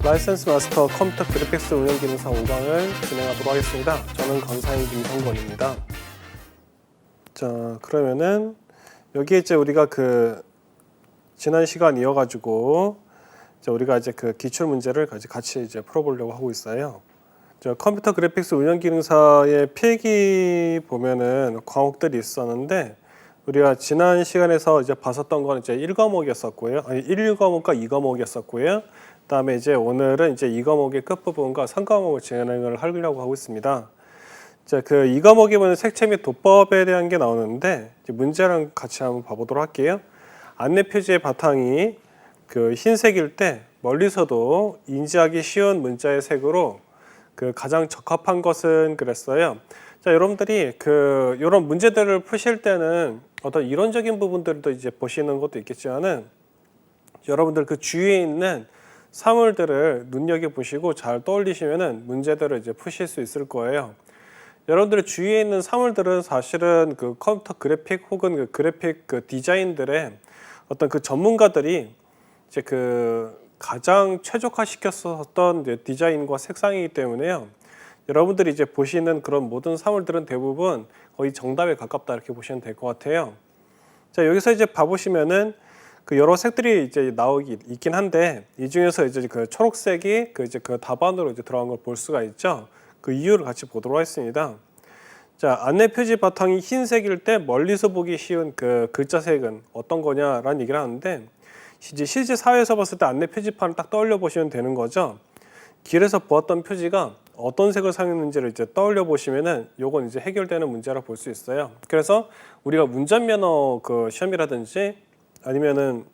라이센스 마스터 컴퓨터 그래픽스 운영 기능사 5강을 진행하도록 하겠습니다. 저는 강사인 김성권입니다. 자, 그러면은 여기 이제 우리가 지난 시간 이어가지고 우리가 이제 기출 문제를 같이 이제 풀어보려고 하고 있어요. 컴퓨터 그래픽스 운영 기능사의 필기 보면은 과목들이 있었는데 우리가 지난 시간에서 이제 봤었던 건 이제 1과목이었었고요. 아니 1과목과 2과목이었었고요. 그다음에 이제 오늘은 이제 2과목의 끝부분과 3과목을 진행을 하려고 하고 있습니다. 자, 2과목에 보면 색채 및 도법에 대한 게 나오는데 이제 문제랑 같이 한번 봐보도록 할게요. 안내 표지의 바탕이 흰색일 때 멀리서도 인지하기 쉬운 문자의 색으로 가장 적합한 것은 그랬어요. 자, 여러분들이 이런 문제들을 푸실 때는 어떤 이론적인 부분들도 이제 보시는 것도 있겠지만은 여러분들 주위에 있는 사물들을 눈여겨보시고 잘 떠올리시면은 문제들을 이제 푸실 수 있을 거예요. 여러분들의 주위에 있는 사물들은 사실은 컴퓨터 그래픽 혹은 그래픽 디자인들의 어떤 전문가들이 이제 가장 최적화시켰었던 이제 디자인과 색상이기 때문에요. 여러분들이 이제 보시는 그런 모든 사물들은 대부분 거의 정답에 가깝다 이렇게 보시면 될 것 같아요. 자, 여기서 이제 봐보시면은 여러 색들이 이제 나오기 있긴 한데 이 중에서 이제 초록색이 답안으로 이제 들어간 걸 볼 수가 있죠. 그 이유를 같이 보도록 하겠습니다. 자, 안내 표지 바탕이 흰색일 때 멀리서 보기 쉬운 글자색은 어떤 거냐라는 얘기를 하는데 이제 실제 사회에서 봤을 때 안내 표지판을 딱 떠올려 보시면 되는 거죠. 길에서 보았던 표지가 어떤 색을 사용했는지를 이제 떠올려 보시면은 요건 이제 해결되는 문제라 볼 수 있어요. 그래서 우리가 운전면허 시험이라든지 아니면은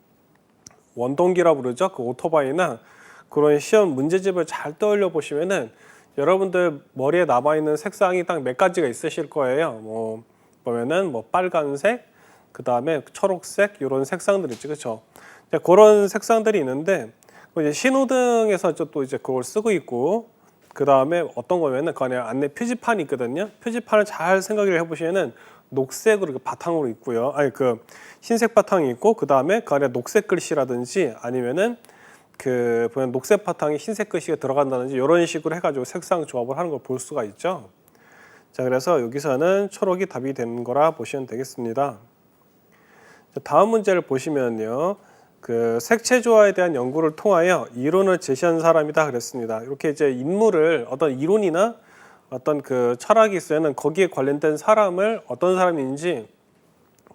원동기라 부르죠. 오토바이나 그런 시험 문제집을 잘 떠올려 보시면은 여러분들 머리에 남아 있는 색상이 딱 몇 가지가 있으실 거예요. 보면은 빨간색, 그 다음에 초록색 이런 색상들이 있죠, 그렇죠? 그런 색상들이 있는데 이제 신호등에서 또 이제 그걸 쓰고 있고, 그 다음에 어떤 거면은 그 안에 안내 표지판이 있거든요. 표지판을 잘 생각을 해보시면은 녹색으로 바탕으로 있고요. 아니 흰색 바탕이 있고 그 다음에 그 안에 녹색 글씨라든지 아니면은 보면 녹색 바탕에 흰색 글씨가 들어간다든지 이런 식으로 해가지고 색상 조합을 하는 걸 볼 수가 있죠. 자, 그래서 여기서는 초록이 답이 되는 거라 보시면 되겠습니다. 자, 다음 문제를 보시면요. 색채 조화에 대한 연구를 통하여 이론을 제시한 사람이다 그랬습니다. 이렇게 이제 인물을 어떤 이론이나 어떤 철학이 있으면 거기에 관련된 사람을 어떤 사람인지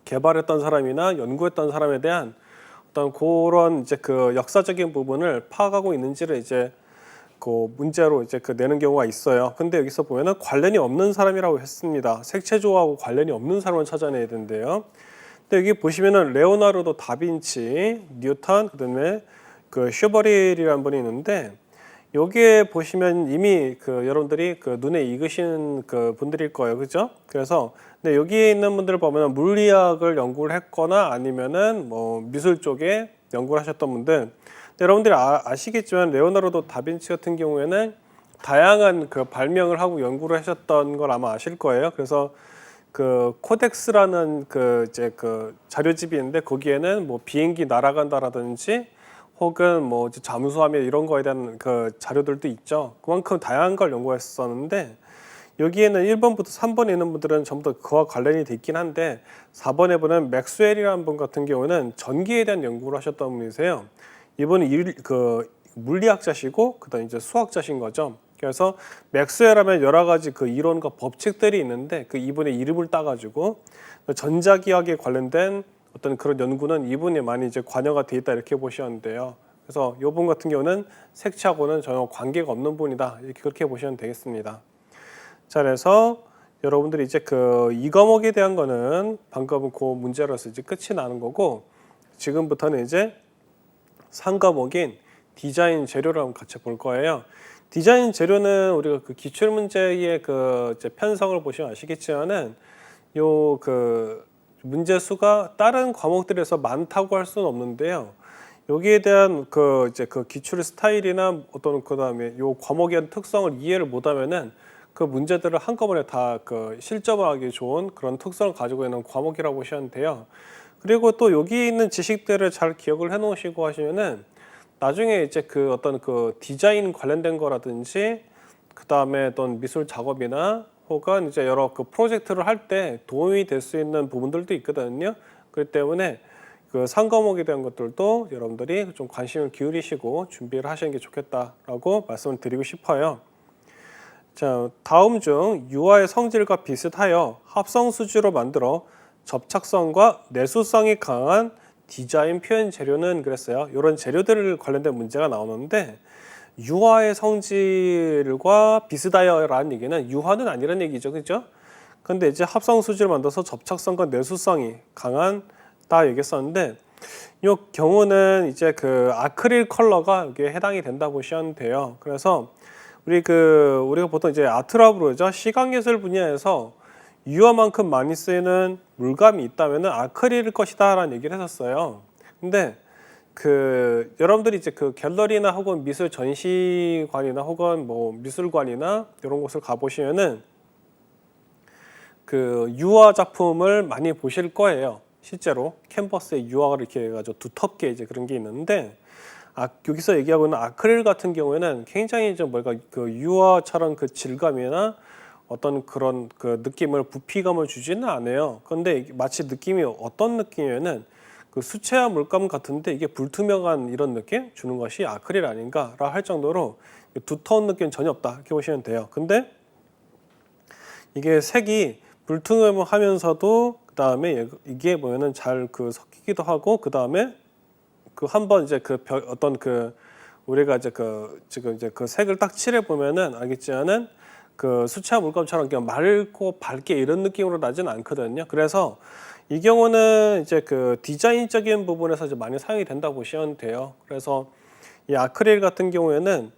개발했던 사람이나 연구했던 사람에 대한 어떤 그런 이제 역사적인 부분을 파악하고 있는지를 이제 문제로 이제 내는 경우가 있어요. 근데 여기서 보면은 관련이 없는 사람이라고 했습니다. 색채 조화하고 관련이 없는 사람을 찾아내야 된대요. 근데 여기 보시면은 레오나르도 다빈치, 뉴턴, 그다음에 슈버릴이라는 분이 있는데 여기에 보시면 이미 여러분들이 눈에 익으신 분들일 거예요, 그죠? 그래서 근데 여기에 있는 분들을 보면 물리학을 연구를 했거나 아니면은 미술 쪽에 연구를 하셨던 분들. 여러분들이 아시겠지만 레오나르도 다빈치 같은 경우에는 다양한 발명을 하고 연구를 하셨던 걸 아마 아실 거예요. 그래서 코덱스라는 자료집이 있는데 거기에는 비행기 날아간다라든지 혹은 잠수함이 이런 거에 대한 자료들도 있죠. 그만큼 다양한 걸 연구했었는데 여기에는 1번부터 3번에 있는 분들은 전부 다 그와 관련이 돼 있긴 한데 4번에 보면 맥스웰이라는 분 같은 경우는 전기에 대한 연구를 하셨던 분이세요. 이분은 물리학자시고 그다음 이제 수학자신 거죠. 그래서 맥스웰하면 여러 가지 이론과 법칙들이 있는데 이분의 이름을 따가지고 전자기학에 관련된 어떤 그런 연구는 이분이 많이 이제 관여가 돼 있다 이렇게 보시면 돼요. 그래서 이분 같은 경우는 색채하고는 전혀 관계가 없는 분이다 이렇게 그렇게 보시면 되겠습니다. 자, 그래서 여러분들이 이제 이 과목에 대한 거는 방금 문제로서 이제 끝이 나는 거고 지금부터는 이제 3과목인 디자인 재료를 한번 같이 볼 거예요. 디자인 재료는 우리가 기출 문제의 이제 편성을 보시면 아시겠지만은 문제 수가 다른 과목들에서 많다고 할 수는 없는데요. 여기에 대한 이제 기출 스타일이나 어떤 그다음에 요 과목에 대한 특성을 이해를 못하면은 문제들을 한꺼번에 다 실점을 하기 좋은 그런 특성을 가지고 있는 과목이라고 보시면 돼요. 그리고 또 여기 있는 지식들을 잘 기억을 해 놓으시고 하시면은 나중에 이제 그 어떤 그 디자인 관련된 거라든지 그 다음에 어떤 미술 작업이나 혹은 이제 여러 그 프로젝트를 할 때 도움이 될 수 있는 부분들도 있거든요. 그렇기 때문에 그 상과목에 대한 것들도 여러분들이 좀 관심을 기울이시고 준비를 하시는 게 좋겠다라고 말씀을 드리고 싶어요. 자, 다음 중 유화의 성질과 비슷하여 합성 수지로 만들어 접착성과 내수성이 강한 디자인 표현 재료는 그랬어요. 이런 재료들 관련된 문제가 나오는데 유화의 성질과 비슷하여라는 얘기는 유화는 아니라는 얘기죠, 그죠? 근데 이제 합성 수지를 만들어서 접착성과 내수성이 강한 다 얘기했었는데 이 경우는 이제 그 아크릴 컬러가 여기에 해당이 된다 보시면 돼요. 그래서 우리가 보통 이제 아트라고 그러죠. 시각예술 분야에서 유화만큼 많이 쓰이는 물감이 있다면은 아크릴일 것이다라는 얘기를 했었어요. 근데 그 여러분들이 이제 그 갤러리나 혹은 미술 전시관이나 혹은 뭐 미술관이나 이런 곳을 가 보시면은 그 유화 작품을 많이 보실 거예요. 실제로 캔버스에 유화가 이렇게 해가지고 두텁게 이제 그런 게 있는데 여기서 얘기하고 있는 아크릴 같은 경우에는 굉장히 좀 뭐랄까 그 유화처럼 그 질감이나 어떤 그런 그 느낌을 부피감을 주지는 않아요. 그런데 마치 느낌이 어떤 느낌이면은 그 수채화 물감 같은데 이게 불투명한 이런 느낌 주는 것이 아크릴 아닌가라 할 정도로 두터운 느낌 전혀 없다 이렇게 보시면 돼요. 근데 이게 색이 불투명하면서도 그 다음에 이게 보면은 잘 그 섞이기도 하고 그 다음에 그 한번 이제 그 어떤 그 우리가 이제 그 지금 이제 그 색을 딱 칠해 보면은 알겠지만은 그 수채화 물감처럼 그냥 맑고 밝게 이런 느낌으로 나지는 않거든요. 그래서 이 경우는 이제 그 디자인적인 부분에서 이제 많이 사용이 된다고 보시면 돼요. 그래서 이 아크릴 같은 경우에는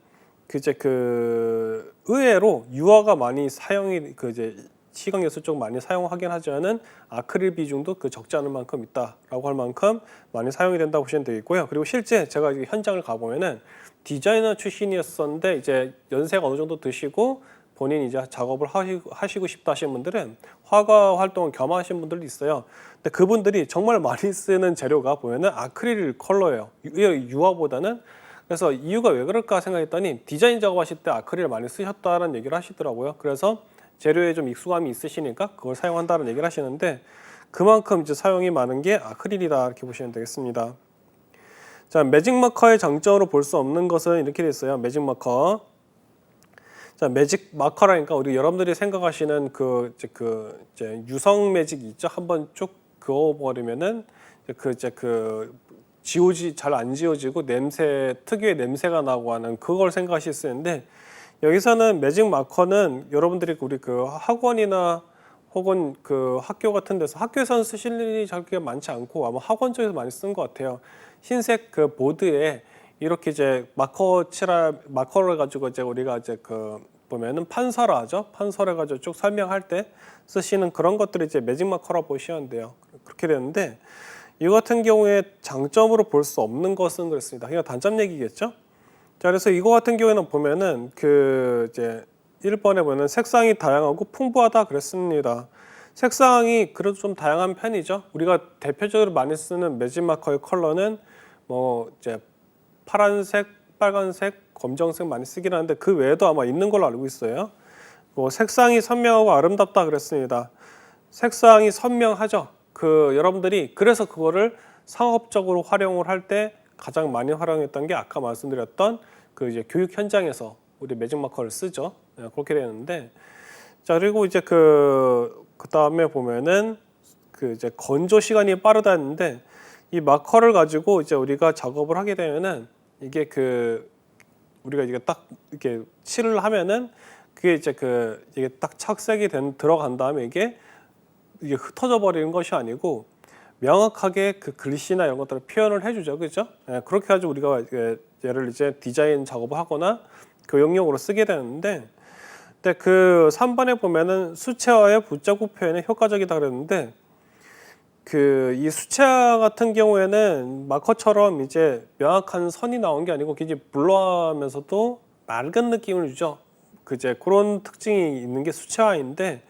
그 이제 그 의외로 유화가 많이 사용이 그 이제 시각예술 쪽 많이 사용하긴 하지만은 아크릴 비중도 그 적지 않을 만큼 있다라고 할 만큼 많이 사용이 된다고 보시면 되겠고요. 그리고 실제 제가 현장을 가보면은 디자이너 출신이었었는데 이제 연세가 어느 정도 드시고 본인이 이제 작업을 하시고 싶다 하시는 분들은 화가 활동을 겸하시는 분들도 있어요. 근데 그분들이 정말 많이 쓰는 재료가 보면은 아크릴 컬러예요. 유화보다는. 그래서 이유가 왜 그럴까 생각했더니 디자인 작업하실 때 아크릴을 많이 쓰셨다는 얘기를 하시더라고요. 그래서 재료에 좀 익숙함이 있으시니까 그걸 사용한다는 얘기를 하시는데 그만큼 이제 사용이 많은 게 아크릴이다 이렇게 보시면 되겠습니다. 자, 매직 마커의 장점으로 볼 수 없는 것은 이렇게 돼 있어요. 매직 마커. 자, 매직 마커라니까 우리 여러분들이 생각하시는 이제 유성 매직 있죠? 한번 쭉 그어버리면은 잘 안 지워지고 특유의 냄새가 나고 하는 그걸 생각하실 수 있는데 여기서는 매직 마커는 여러분들이 우리 그 학원이나 혹은 그 학교 같은 데서 학교에서는 쓰실 일이 그렇게 많지 않고 아마 학원 쪽에서 많이 쓰는 것 같아요. 흰색 그 보드에 이렇게 이제 마커를 가지고 이제 우리가 이제 그 보면은 판서라 하죠. 판서를 가지고 쭉 설명할 때 쓰시는 그런 것들이 이제 매직 마커라고 보시면 돼요. 그렇게 되는데 이 같은 경우에 장점으로 볼 수 없는 것은 그렇습니다. 그냥 단점 얘기겠죠. 자, 그래서 이거 같은 경우에는 보면은 그 이제 1번에 보면 색상이 다양하고 풍부하다 그랬습니다. 색상이 그래도 좀 다양한 편이죠. 우리가 대표적으로 많이 쓰는 매직 마커의 컬러는 뭐 이제 파란색, 빨간색, 검정색 많이 쓰긴 하는데 그 외에도 아마 있는 걸로 알고 있어요. 뭐 색상이 선명하고 아름답다 그랬습니다. 색상이 선명하죠. 그 여러분들이 그래서 그거를 상업적으로 활용을 할 때 가장 많이 활용했던 게 아까 말씀드렸던 그 이제 교육 현장에서 우리 매직 마커를 쓰죠. 그렇게 되는데 자, 그리고 이제 그 다음에 보면은 그 이제 건조 시간이 빠르다 했는데 이 마커를 가지고 이제 우리가 작업을 하게 되면은 이게 우리가 이게 딱 이렇게 칠을 하면은 그게 이제 이게 딱 착색이 들어간 다음에 이게 흩어져 버리는 것이 아니고 명확하게 그 글씨나 이런 것들을 표현을 해주죠, 그렇죠? 그렇게 가지고 우리가 얘를 이제 디자인 작업을 하거나 교육용으로 쓰게 되는데, 근데 그 3번에 보면은 수채화의 붓자국 표현에 효과적이다 그랬는데, 이 수채화 같은 경우에는 마커처럼 이제 명확한 선이 나온 게 아니고 굉장히 블러하면서도 맑은 느낌을 주죠. 그런 특징이 있는 게 수채화인데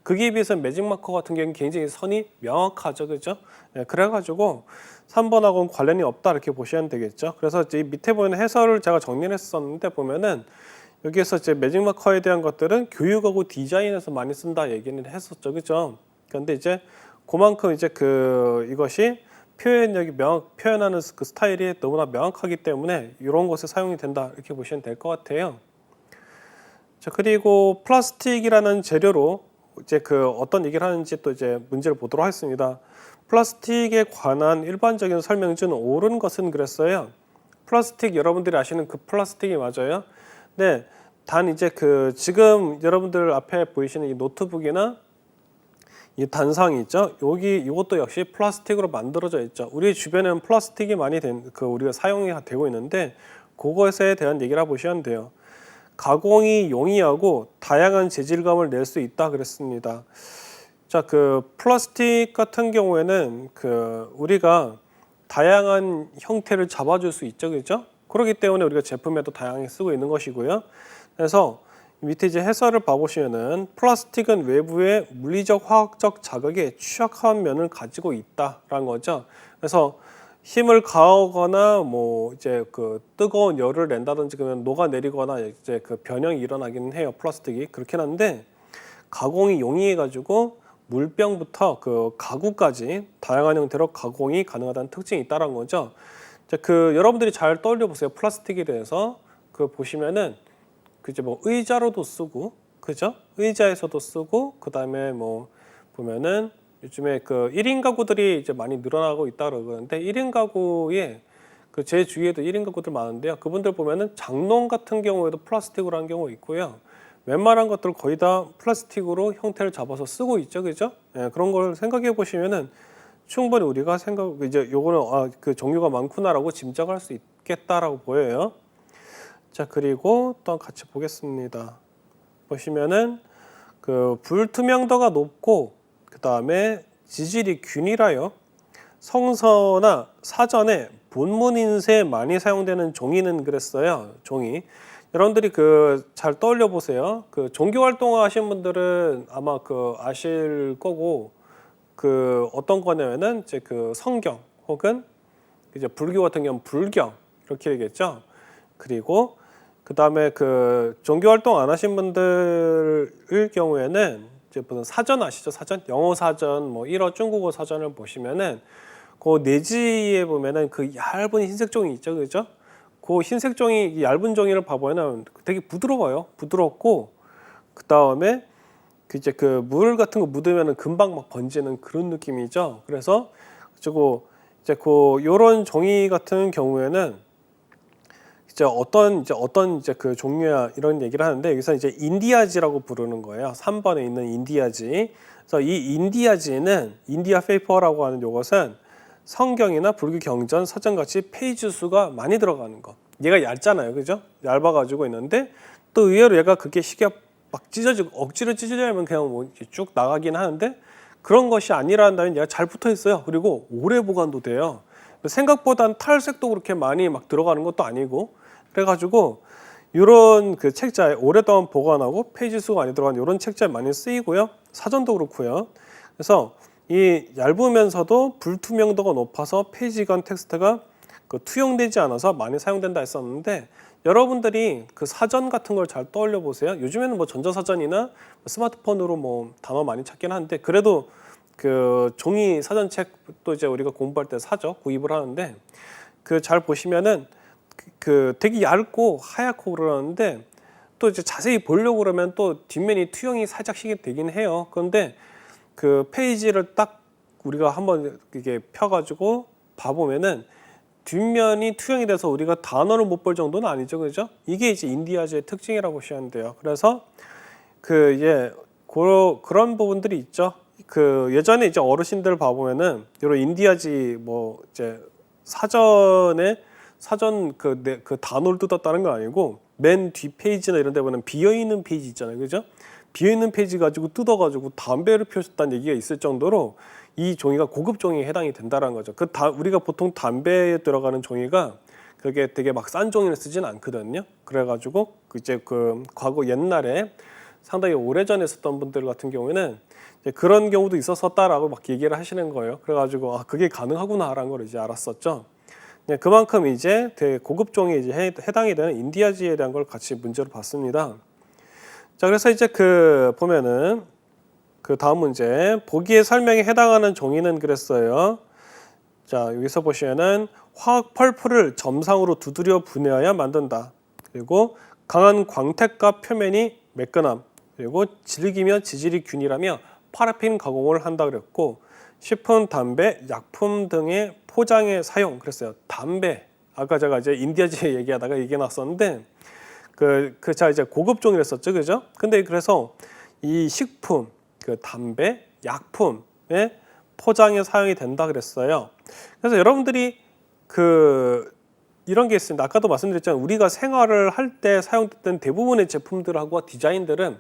거기에 비해서 매직 마커 같은 경우는 굉장히 선이 명확하죠, 그죠? 예, 그래가지고 3번하고는 관련이 없다 이렇게 보시면 되겠죠. 그래서 이 밑에 보이는 해설을 제가 정리를 했었는데 보면은 여기에서 이제 매직 마커에 대한 것들은 교육하고 디자인에서 많이 쓴다 얘기는 했었죠, 그죠? 그런데 이제 그만큼 이제 이것이 표현력이 표현하는 그 스타일이 너무나 명확하기 때문에 이런 것에 사용이 된다 이렇게 보시면 될 것 같아요. 자, 그리고 플라스틱이라는 재료로 이제 어떤 얘기를 하는지 또 이제 문제를 보도록 하겠습니다. 플라스틱에 관한 일반적인 설명 중 옳은 것은 그랬어요. 플라스틱 여러분들이 아시는 그 플라스틱이 맞아요. 네, 단 이제 지금 여러분들 앞에 보이시는 이 노트북이나 이 단상이 있죠. 이것도 역시 플라스틱으로 만들어져 있죠. 우리 주변에는 플라스틱이 많이 우리가 사용이 되고 있는데 그것에 대한 얘기를 보시면 돼요. 가공이 용이하고 다양한 재질감을 낼 수 있다 그랬습니다. 자, 플라스틱 같은 경우에는 우리가 다양한 형태를 잡아줄 수 있죠, 그렇죠? 그렇기 때문에 우리가 제품에도 다양하게 쓰고 있는 것이고요. 그래서 밑에 이제 해설을 봐보시면은 플라스틱은 외부의 물리적, 화학적 자극에 취약한 면을 가지고 있다라는 거죠. 그래서 힘을 가하거나 뭐 이제 뜨거운 열을 낸다든지 그러면 녹아내리거나 이제 변형이 일어나기는 해요. 플라스틱이 그렇긴 한데 가공이 용이해가지고 물병부터 가구까지 다양한 형태로 가공이 가능하다는 특징이 있다는 거죠. 자, 여러분들이 잘 떠올려 보세요. 플라스틱에 대해서 보시면은 이제 뭐 의자로도 쓰고, 그죠? 의자에서도 쓰고, 그 다음에 뭐 보면은 요즘에 1인 가구들이 이제 많이 늘어나고 있다고 그러는데 1인 가구에 제 주위에도 1인 가구들 많은데요. 그분들 보면은 장롱 같은 경우에도 플라스틱으로 한 경우 있고요. 웬만한 것들 거의 다 플라스틱으로 형태를 잡아서 쓰고 있죠, 그죠? 예, 그런 걸 생각해 보시면은 충분히 우리가 이제 요거는 종류가 많구나라고 짐작할 수 있겠다라고 보여요. 자, 그리고 또 같이 보겠습니다. 보시면은 불투명도가 높고 그 다음에 지질이 균일하여 성서나 사전에 본문 인쇄에 많이 사용되는 종이는 그랬어요. 종이. 여러분들이 잘 떠올려 보세요. 종교 활동 하시는 분들은 아마 아실 거고 어떤 거냐면은 이제 성경 혹은 이제 불교 같은 경우는 불경 이렇게 되겠죠. 그리고 그 다음에 종교 활동 안 하신 분들 경우에는 이제 무슨 사전 아시죠? 사전? 영어 사전, 뭐 일어 중국어 사전을 보시면은 내지에 보면은 얇은 흰색 종이 있죠, 그죠? 흰색 종이 얇은 종이를 봐보면은 되게 부드러워요. 부드럽고 그 다음에 이제 물 같은 거 묻으면은 금방 막 번지는 그런 느낌이죠. 그래서 이제 요런 종이 같은 경우에는 이제 어떤 종류야 이런 얘기를 하는데 여기서 이제 인디아지라고 부르는 거예요. 3번에 있는 인디아지. 그래서 이 인디아지는 인디아 페이퍼라고 하는 요것은 성경이나 불교 경전, 사전 같이 페이지 수가 많이 들어가는 거. 얘가 얇잖아요, 그죠? 얇아가지고 있는데 또 의외로 얘가 그게 시계 막 찢어지고 억지로 찢어지면 그냥 뭐 쭉 나가긴 하는데 그런 것이 아니라면 얘가 잘 붙어 있어요. 그리고 오래 보관도 돼요. 생각보단 탈색도 그렇게 많이 막 들어가는 것도 아니고 그래가지고 이런 책자에 오랫동안 보관하고 페이지 수가 많이 들어가는 이런 책자에 많이 쓰이고요. 사전도 그렇고요. 그래서 이 얇으면서도 불투명도가 높아서 페이지 간 텍스트가 투영되지 않아서 많이 사용된다 했었는데 여러분들이 사전 같은 걸 잘 떠올려 보세요. 요즘에는 뭐 전자사전이나 스마트폰으로 뭐 단어 많이 찾긴 하는데 그래도 종이 사전책도 이제 우리가 공부할 때 사죠. 구입을 하는데 잘 보시면은 되게 얇고 하얗고 그러는데 또 이제 자세히 보려고 그러면 또 뒷면이 투영이 살짝씩 되긴 해요. 그런데 페이지를 딱 우리가 한번 이게 펴가지고 봐보면은 뒷면이 투영이 돼서 우리가 단어를 못 볼 정도는 아니죠, 그죠? 이게 이제 인디아지의 특징이라고 보시면 돼요. 그래서 이제 그런 부분들이 있죠. 예전에 이제 어르신들 봐보면은 이런 인디아지 뭐 이제 사전 단어를 뜯었다는 거 아니고 맨 뒷페이지나 이런 데 보면 비어있는 페이지 있잖아요, 그죠? 비어있는 페이지 가지고 뜯어가지고 담배를 피우셨다는 얘기가 있을 정도로 이 종이가 고급 종이에 해당이 된다는 거죠. 우리가 보통 담배에 들어가는 종이가 그게 되게 막 싼 종이를 쓰진 않거든요. 그래가지고 이제 과거 옛날에 상당히 오래전에 썼던 분들 같은 경우에는 그런 경우도 있었었다라고 막 얘기를 하시는 거예요. 그래가지고 그게 가능하구나라는 걸 이제 알았었죠. 그만큼 이제 되게 고급 종이 이제 해당이 되는 인디아지에 대한 걸 같이 문제로 봤습니다. 자, 그래서 이제 보면은 그 다음 문제 보기의 설명에 해당하는 종이는 그랬어요. 자, 여기서 보시면은 화학 펄프를 점상으로 두드려 분해하여 만든다. 그리고 강한 광택과 표면이 매끈함. 그리고 질기며 지질이 균일하며 파라핀 가공을 한다 그랬고, 식품, 담배, 약품 등의 포장에 사용 그랬어요. 담배. 아까 제가 이제 인디아지 얘기하다가 얘기 나왔었는데 자 이제 고급 종이랬었죠, 그죠? 근데 그래서 이 식품, 담배, 약품의 포장에 사용이 된다 그랬어요. 그래서 여러분들이 이런 게 있습니다. 아까도 말씀드렸지만 우리가 생활을 할 때 사용됐던 대부분의 제품들하고 디자인들은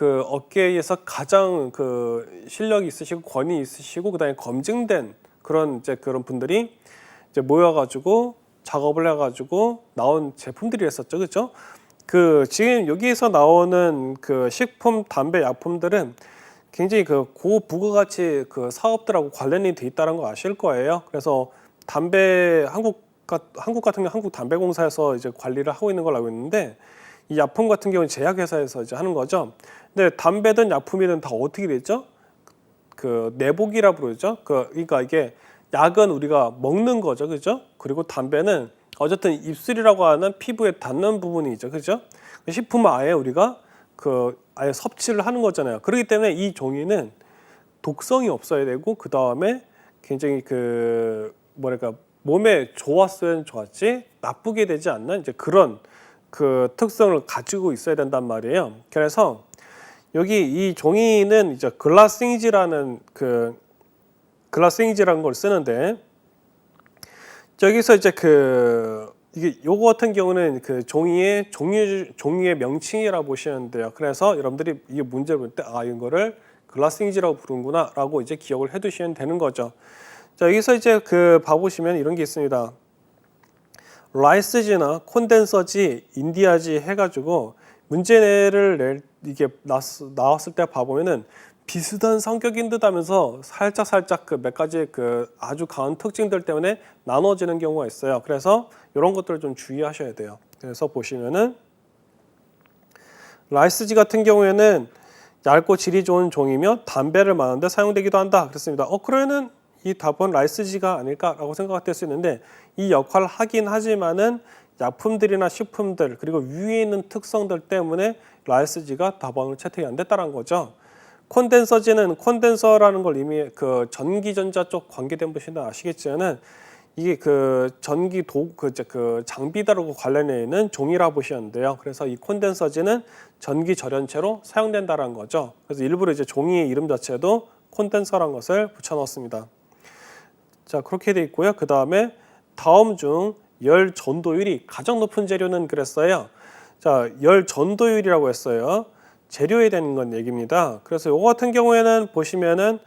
업계에서 가장 실력이 있으시고 권위 있으시고 그다음에 검증된 그런 분들이 이제 모여가지고 작업을 해가지고 나온 제품들이었었죠, 그렇죠? 지금 여기에서 나오는 식품, 담배, 약품들은 굉장히 고부가가치 사업들하고 관련이 돼 있다는 거 아실 거예요. 그래서 담배 한국 같은 경우 한국담배공사에서 이제 관리를 하고 있는 걸 알고 있는데, 이 약품 같은 경우는 제약회사에서 이제 하는 거죠. 근데 담배든 약품이든 다 어떻게 되죠? 내복이라 부르죠. 그러니까 이게 약은 우리가 먹는 거죠, 그죠? 그리고 담배는 어쨌든 입술이라고 하는 피부에 닿는 부분이죠, 그죠? 식품은 아예 우리가 아예 섭취를 하는 거잖아요. 그렇기 때문에 이 종이는 독성이 없어야 되고 그 다음에 굉장히 몸에 좋았으면 좋았지 나쁘게 되지 않는 이제 그런 특성을 가지고 있어야 된단 말이에요. 그래서 여기 이 종이는 이제 글라싱지라는 걸 쓰는데, 여기서 이제 이게 요거 같은 경우는 종이의 명칭이라고 보시면 돼요. 그래서 여러분들이 이 문제를 볼 때 이거를 글라싱지라고 부르는구나 라고 이제 기억을 해 두시면 되는 거죠. 자, 여기서 이제 봐보시면 이런 게 있습니다. 라이스지나 콘덴서지, 인디아지 해가지고 문제를 이게 나왔을 때 봐보면은 비슷한 성격인 듯 하면서 살짝 몇 가지 아주 강한 특징들 때문에 나눠지는 경우가 있어요. 그래서 이런 것들을 좀 주의하셔야 돼요. 그래서 보시면은 라이스지 같은 경우에는 얇고 질이 좋은 종이며 담배를 마는 데 사용되기도 한다 그랬습니다. 그러면은 이 답은 라이스지가 아닐까라고 생각될 수 있는데, 이 역할을 하긴 하지만은 약품들이나 식품들 그리고 위에 있는 특성들 때문에 라이스지가 답안으로 채택이 안 됐다는 거죠. 콘덴서라는 걸 이미 전기전자 쪽 관계된 분들은 아시겠지만은 이게 장비들하고 관련해 있는 종이라 보시면 돼요. 그래서 이 콘덴서지는 전기 절연체로 사용된다는 거죠. 그래서 일부러 이제 종이의 이름 자체도 콘덴서라는 것을 붙여넣었습니다. 자, 그렇게 돼 있고요. 그 다음에 다음 중 열 전도율이 가장 높은 재료는 그랬어요. 자, 열 전도율이라고 했어요. 재료에 대한 건 얘기입니다. 그래서 이거 같은 경우에는 보시면은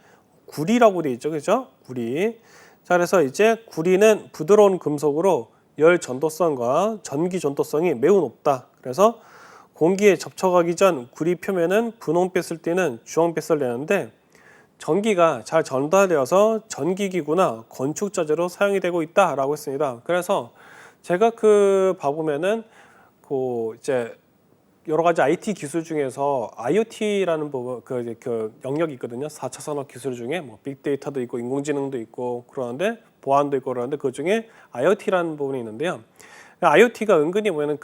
구리라고 돼 있죠, 그죠? 구리. 자, 그래서 이제 구리는 부드러운 금속으로 열 전도성과 전기 전도성이 매우 높다. 그래서 공기에 접촉하기 전 구리 표면은 분홍빛을 띠는 주황빛을 내는데, 전기가 잘 전달되어서 전기기구나 건축자재로 사용이 되고 있다라고 했습니다. 그래서 제가 봐보면은 이제 여러 가지 IT 기술 중에서 IoT라는 부분 영역이 있거든요. 4차 산업 기술 중에 뭐 빅데이터도 있고 인공지능도 있고 그러는데 보안도 있고 그러는데 그 중에 IoT라는 부분이 있는데요. IoT가 은근히 보면은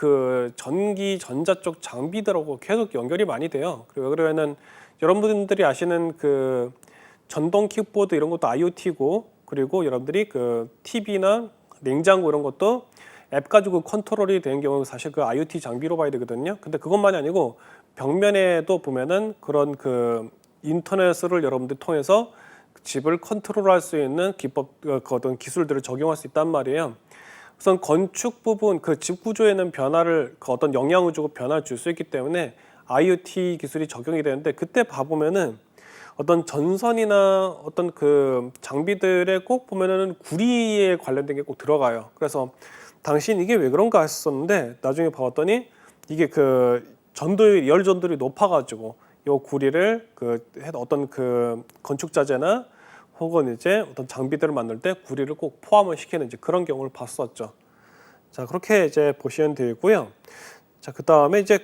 전기 전자 쪽 장비들하고 계속 연결이 많이 돼요. 그리고 그러면은 여러분들이 아시는 전동 킥보드 이런 것도 IoT고, 그리고 여러분들이 TV나 냉장고 이런 것도 앱 가지고 컨트롤이 되는 경우는 사실 IoT 장비로 봐야 되거든요. 근데 그것만이 아니고 벽면에도 보면은 그런 인터넷을 여러분들이 통해서 집을 컨트롤할 수 있는 어떤 기술들을 적용할 수 있단 말이에요. 우선 건축 부분 집 구조에는 어떤 영향을 주고 변화를 줄 수 있기 때문에 IoT 기술이 적용이 되는데, 그때 봐보면은 어떤 전선이나 어떤 장비들에 꼭 보면은 구리에 관련된 게 꼭 들어가요. 그래서 당신 이게 왜 그런가 했었는데 나중에 봤더니 이게 열 전도율이 높아가지고 요 구리를 어떤 그 건축 자재나 혹은 이제 어떤 장비들을 만들 때 구리를 꼭 포함을 시키는 이제 그런 경우를 봤었죠. 자, 그렇게 이제 보시면 되고요. 자, 그 다음에 이제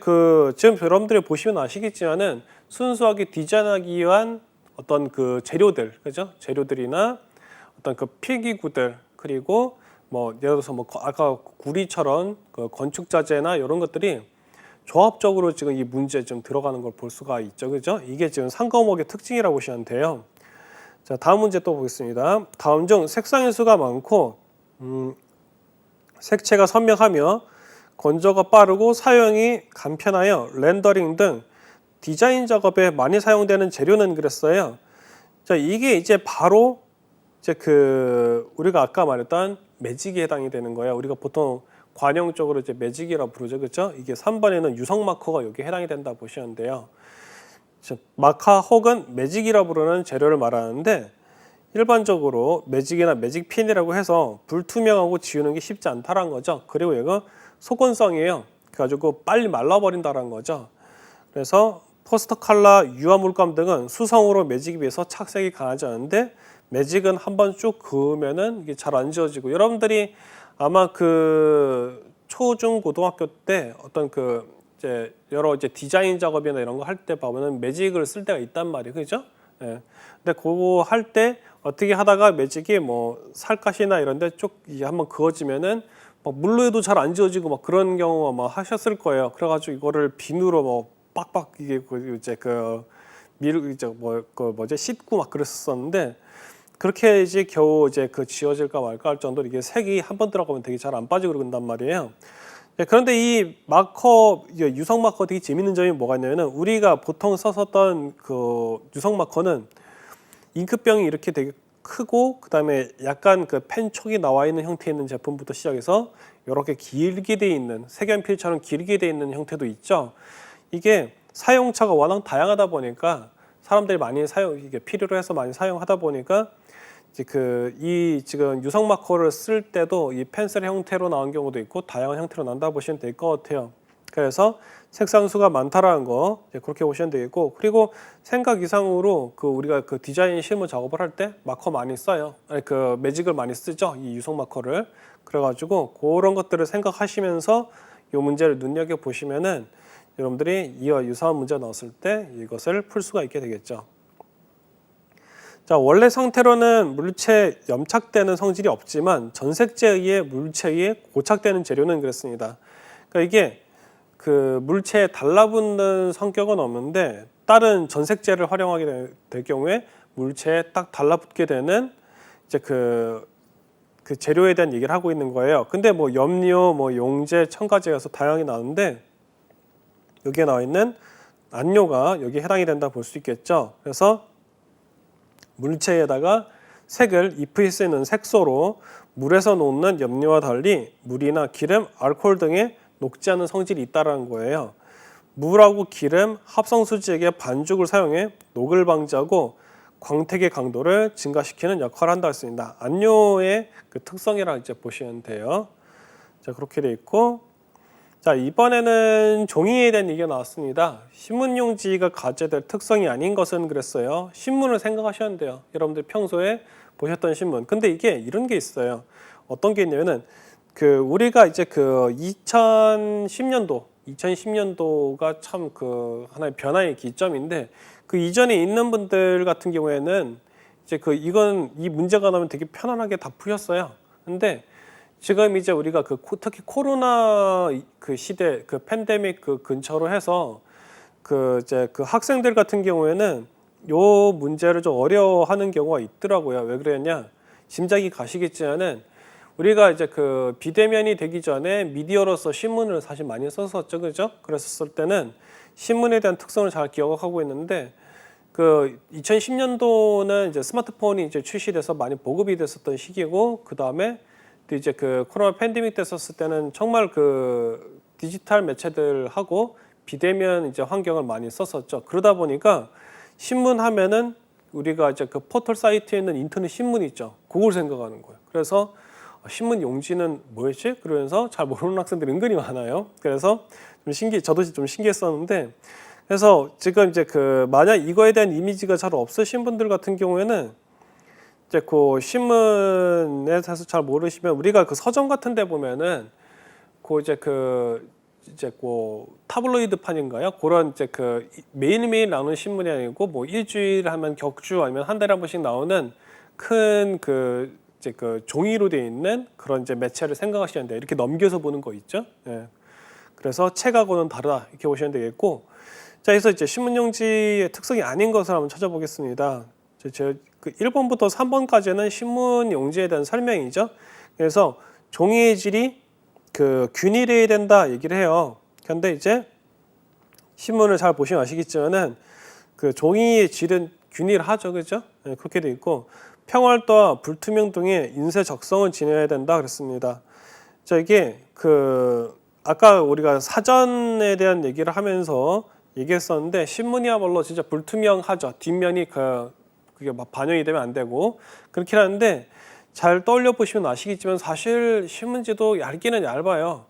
지금 여러분들이 보시면 아시겠지만은 순수하게 디자인하기 위한 어떤 그 재료들, 그죠? 재료들이나 어떤 그 필기구들, 그리고 뭐 예를 들어서 뭐 아까 구리처럼 그 건축 자재나 이런 것들이 조합적으로 지금 이 문제에 좀 들어가는 걸 볼 수가 있죠, 그죠? 이게 지금 상과목의 특징이라고 보시면 돼요. 자, 다음 문제 또 보겠습니다. 다음 중 색상의 수가 많고 색채가 선명하며 건조가 빠르고 사용이 간편하여 렌더링 등 디자인 작업에 많이 사용되는 재료는 그랬어요. 자, 이게 이제 바로 이제 우리가 아까 말했던 매직에 해당이 되는 거예요. 우리가 보통 관용적으로 이제 매직이라고 부르죠, 그렇죠? 이게 3번에는 유성 마커가 여기에 해당이 된다 보시면 돼요. 마카 혹은 매직이라 부르는 재료를 말하는데 일반적으로 매직이나 매직핀이라고 해서 불투명하고 지우는 게 쉽지 않다는 거죠. 그리고 이거 속건성이에요. 그래가지고 빨리 말라버린다는 거죠. 그래서 포스터 칼라, 유화 물감 등은 수성으로 매직에 비해서 착색이 강하지 않은데 매직은 한번 쭉 그으면은 이게 잘 안 지워지고, 여러분들이 아마 초중 고등학교 때 어떤 이제 여러 이제 디자인 작업이나 이런 거 할 때 보면은 매직을 쓸 때가 있단 말이에요, 그죠? 예. 근데 그거 할 때 어떻게 하다가 매직이 뭐 살갗이나 이런데 쭉 이제 한번 그어지면은 막 물로 해도 잘 안 지워지고 막 그런 경우가 막 하셨을 거예요. 그래가지고 이거를 비누로 뭐 빡빡 이게 이제 씻고 막 그랬었는데, 그렇게 이제 겨우 이제 지워질까 말까 할 정도로 이게 색이 한 번 들어가면 되게 잘 안 빠지고 그런단 말이에요. 그런데 이 유성 마커 되게 재밌는 점이 뭐가 있냐면은 우리가 보통 썼었던 유성 마커는 잉크병이 이렇게 되게 크고 그다음에 약간 펜촉이 나와 있는 형태에 있는 제품부터 시작해서 이렇게 길게 돼 있는 색연필처럼 길게 돼 있는 형태도 있죠. 이게 사용처가 워낙 다양하다 보니까 사람들이 많이 이게 필요로 해서 많이 사용하다 보니까 이제 지금 유성 마커를 쓸 때도 이 펜슬 형태로 나온 경우도 있고 다양한 형태로 난다 보시면 될 것 같아요. 그래서 색상수가 많다라는 거 그렇게 보시면 되겠고, 그리고 생각 이상으로 우리가 디자인 실무 작업을 할 때 마커 많이 써요. 아니, 매직을 많이 쓰죠, 이 유성 마커를. 그래가지고 그런 것들을 생각하시면서 이 문제를 눈여겨 보시면은 여러분들이 이와 유사한 문제 나왔을 때 이것을 풀 수가 있게 되겠죠. 자, 원래 상태로는 물체에 염착되는 성질이 없지만 전색제에 의해 물체에 고착되는 재료는 그랬습니다. 그러니까 이게 물체에 달라붙는 성격은 없는데 다른 전색제를 활용하게 될 경우에 물체에 딱 달라붙게 되는 이제 그 재료에 대한 얘기를 하고 있는 거예요. 근데 뭐 염료, 뭐 용제, 첨가제가 다양하게 나오는데 여기에 나와 있는 안료가 여기에 해당이 된다 볼 수 있겠죠. 그래서 물체에다가 색을 입힐 수 있는 색소로 물에서 녹는 염료와 달리 물이나 기름, 알코올 등의 녹지 않은 성질이 있다는 거예요. 물하고 기름, 합성수지액의 반죽을 사용해 녹을 방지하고 광택의 강도를 증가시키는 역할을 한다고 했습니다. 안료의 특성이라 이제 보시면 돼요. 자, 그렇게 돼 있고, 자, 이번에는 종이에 대한 얘기가 나왔습니다. 신문용지가 가져야 될 특성이 아닌 것은 그랬어요. 신문을 생각하셔야 돼요. 여러분들 평소에 보셨던 신문. 근데 이게 이런 게 있어요. 어떤 게 있냐면은 우리가 이제 2010년도가 참 하나의 변화의 기점인데, 이전에 있는 분들 같은 경우에는 이제 이 문제가 나오면 되게 편안하게 다 푸셨어요. 근데 지금 이제 우리가 특히 코로나 시대 팬데믹 근처로 해서 이제 학생들 같은 경우에는 요 문제를 좀 어려워하는 경우가 있더라고요. 왜 그랬냐? 짐작이 가시겠지만은 우리가 이제 비대면이 되기 전에 미디어로서 신문을 사실 많이 썼었죠, 그죠? 그랬었을 때는 신문에 대한 특성을 잘 기억하고 있는데 2010년도는 이제 스마트폰이 이제 출시돼서 많이 보급이 됐었던 시기고, 그 다음에 또 이제 코로나 팬데믹 됐었을 때는 정말 디지털 매체들하고 비대면 이제 환경을 많이 썼었죠. 그러다 보니까 신문 하면은 우리가 이제 포털 사이트에 있는 인터넷 신문이 있죠. 그걸 생각하는 거예요. 그래서 신문 용지는 뭐였지? 그러면서 잘 모르는 학생들이 은근히 많아요. 그래서 저도 좀 신기했었는데, 그래서 지금 이제 그 만약 이거에 대한 이미지가 잘 없으신 분들 같은 경우에는 이제 그 신문에 대해서 잘 모르시면 우리가 그 서점 같은 데 보면은 그 이제 그 타블로이드판인가요? 그런 이제 그 매일매일 나오는 신문이 아니고 뭐 일주일 하면 격주 아니면 한 달에 한 번씩 나오는 큰 그 이제 그 종이로 되어 있는 그런 이제 매체를 생각하시면 돼요. 이렇게 넘겨서 보는 거 있죠? 예. 그래서 책하고는 다르다 이렇게 보시면 되겠고, 자, 그래서 이제 신문용지의 특성이 아닌 것을 한번 찾아보겠습니다. 그 1번부터 3번까지는 신문용지에 대한 설명이죠. 그래서 종이의 질이 그 균일해야 된다 얘기를 해요. 그런데 이제 신문을 잘 보시면 아시겠지만은 그 종이의 질은 균일하죠, 그죠? 네, 그렇게 돼 있고 평활도와 불투명 등의 인쇄 적성을 지녀야 된다 그랬습니다. 자, 이게 그 아까 우리가 사전에 대한 얘기를 하면서 얘기했었는데 신문이야말로 진짜 불투명하죠. 뒷면이 그게 막 반영이 되면 안 되고 그렇긴 한데 잘 떠올려 보시면 아시겠지만 사실 신문지도 얇기는 얇아요.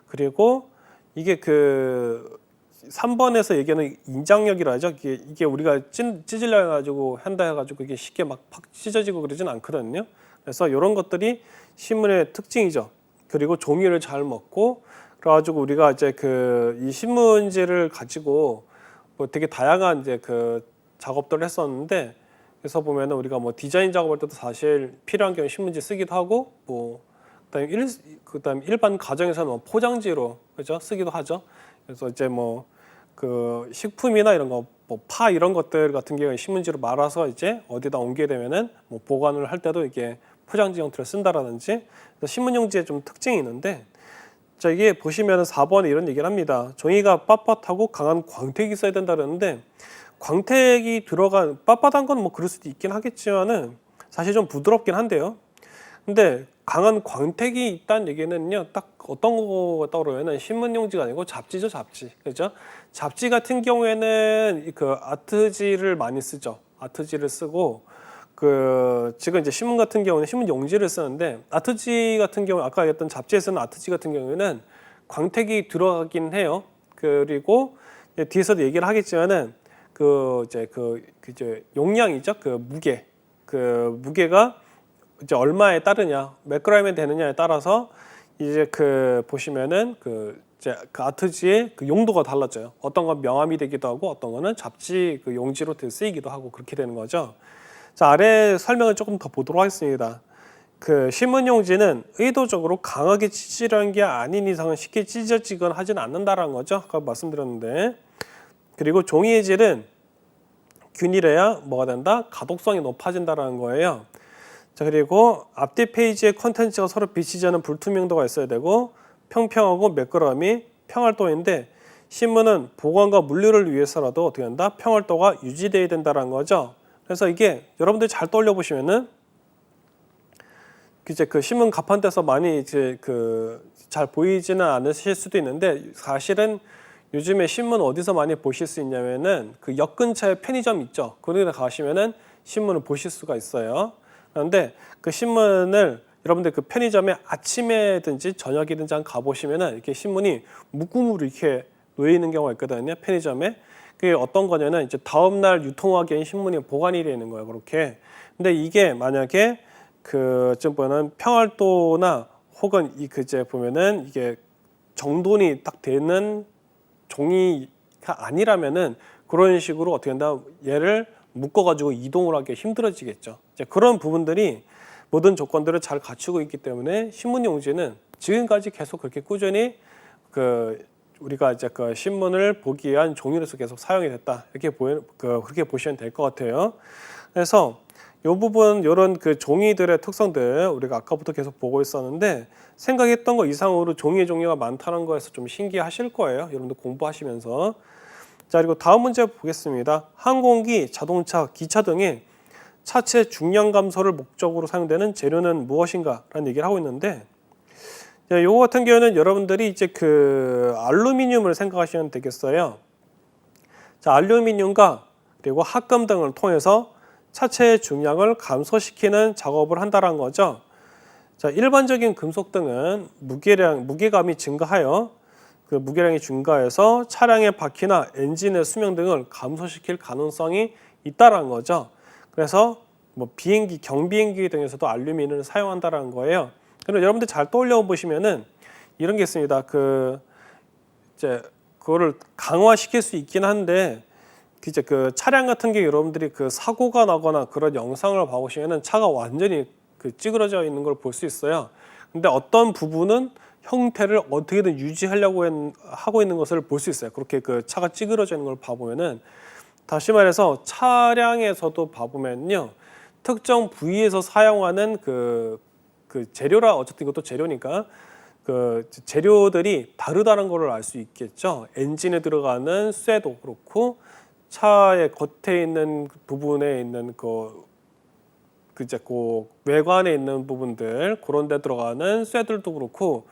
그리고 이게 그 3번에서 얘기하는 인장력이라 하죠. 이게 우리가 찢으려 해가지고 한다 해가지고 이게 쉽게 막 팍 찢어지고 그러진 않거든요. 그래서 이런 것들이 신문의 특징이죠. 그리고 종이를 잘 먹고 그래가지고 우리가 이제 그 이 신문지를 가지고 뭐 되게 다양한 이제 그 작업들을 했었는데 그래서 보면은 우리가 뭐 디자인 작업할 때도 사실 필요한 경우 신문지 쓰기도 하고 뭐 그다음 일반 가정에서는 뭐 포장지로 그죠 쓰기도 하죠. 그래서 이제 뭐 그 식품이나 이런 거 뭐 파 이런 것들 같은 경우에 신문지로 말아서 이제 어디다 옮기게 되면은 뭐 보관을 할 때도 이게 포장지 형태로 쓴다라든지 신문용지에 좀 특징이 있는데 자 이게 보시면은 4번에 이런 얘기를 합니다. 종이가 빳빳하고 강한 광택이 있어야 된다 그러는데 광택이 들어간 빳빳한 건 뭐 그럴 수도 있긴 하겠지만은 사실 좀 부드럽긴 한데요. 근데 강한 광택이 있다는 얘기는요, 딱 어떤 거가 떠오르면은 신문용지가 아니고 잡지죠, 잡지. 그죠? 잡지 같은 경우에는 그 아트지를 많이 쓰죠. 아트지를 쓰고, 지금 이제 신문 같은 경우는 신문 용지를 쓰는데, 아트지 같은 경우, 아까 얘기했던 잡지에 쓰는 아트지 같은 경우에는 광택이 들어가긴 해요. 그리고 뒤에서도 얘기를 하겠지만은, 이제 용량이죠. 무게가 이제 얼마에 따르냐, 몇 그램이 되느냐에 따라서 이제 보시면은 이제 아트지의 그 용도가 달라져요. 어떤 건 명암이 되기도 하고 어떤 거는 잡지 그 용지로 쓰이기도 하고 그렇게 되는 거죠. 자, 아래 설명을 조금 더 보도록 하겠습니다. 그 신문 용지는 의도적으로 강하게 찢으려는 게 아닌 이상은 쉽게 찢어지거나 하지는 않는다라는 거죠. 아까 말씀드렸는데. 그리고 종이의 질은 균일해야 뭐가 된다? 가독성이 높아진다라는 거예요. 자, 그리고 앞뒤 페이지의 컨텐츠가 서로 비치지 않은 불투명도가 있어야 되고 평평하고 매끄러움이 평활도인데 신문은 보관과 물류를 위해서라도 어떻게 한다? 평활도가 유지돼야 된다는 거죠. 그래서 이게 여러분들이 잘 떠올려 보시면은 이제 그 신문 가판대에서 많이 이제 잘 보이지는 않으실 수도 있는데 사실은 요즘에 신문 어디서 많이 보실 수 있냐면은 그 역 근처에 편의점 있죠. 거기에 가시면은 신문을 보실 수가 있어요. 그런데 그 신문을 여러분들 그 편의점에 아침에든지 저녁이든지 한 가보시면은 이렇게 신문이 묶음으로 이렇게 놓여 있는 경우가 있거든요. 편의점에. 그게 어떤 거냐면 이제 다음날 유통하기 위한 신문이 보관이 되어 있는 거예요. 그렇게. 근데 이게 만약에 좀 보면 평활도나 혹은 이제 보면은 이게 정돈이 딱 되는 종이가 아니라면은 그런 식으로 어떻게 한다? 얘를 묶어가지고 이동을 하기 힘들어지겠죠. 이제 그런 부분들이 모든 조건들을 잘 갖추고 있기 때문에 신문용지는 지금까지 계속 그렇게 꾸준히 우리가 이제 신문을 보기 위한 종이로서 계속 사용이 됐다. 이렇게 그렇게 보시면 될 것 같아요. 그래서 이 부분, 이런 종이들의 특성들 우리가 아까부터 계속 보고 있었는데 생각했던 것 이상으로 종이의 종류가 많다는 거에서 좀 신기하실 거예요. 여러분들 공부하시면서. 자, 그리고 다음 문제 보겠습니다. 항공기, 자동차, 기차 등의 차체 중량 감소를 목적으로 사용되는 재료는 무엇인가? 라는 얘기를 하고 있는데 이거 같은 경우는 여러분들이 이제 알루미늄을 생각하시면 되겠어요. 자, 알루미늄과 그리고 합금 등을 통해서 차체의 중량을 감소시키는 작업을 한다는 거죠. 자, 일반적인 금속 등은 무게감이 증가하여 그 무게량이 증가해서 차량의 바퀴나 엔진의 수명 등을 감소시킬 가능성이 있다라는 거죠. 그래서 뭐 비행기, 경비행기 등에서도 알루미늄을 사용한다라는 거예요. 그럼 여러분들 잘 떠올려 보시면은 이런 게 있습니다. 이제 그거를 강화시킬 수 있긴 한데 이제 그 차량 같은 게 여러분들이 그 사고가 나거나 그런 영상을 봐보시면은 차가 완전히 그 찌그러져 있는 걸 볼 수 있어요. 근데 어떤 부분은 형태를 어떻게든 유지하려고 하고 있는 것을 볼 수 있어요. 그렇게 그 차가 찌그러져 있는 걸 봐보면은, 다시 말해서 차량에서도 봐보면요, 특정 부위에서 사용하는 그 재료라, 어쨌든 이것도 재료니까 그 재료들이 다르다는 것을 알 수 있겠죠. 엔진에 들어가는 쇠도 그렇고 차의 겉에 있는 부분에 있는 이제 그 외관에 있는 부분들, 그런 데 들어가는 쇠들도 그렇고,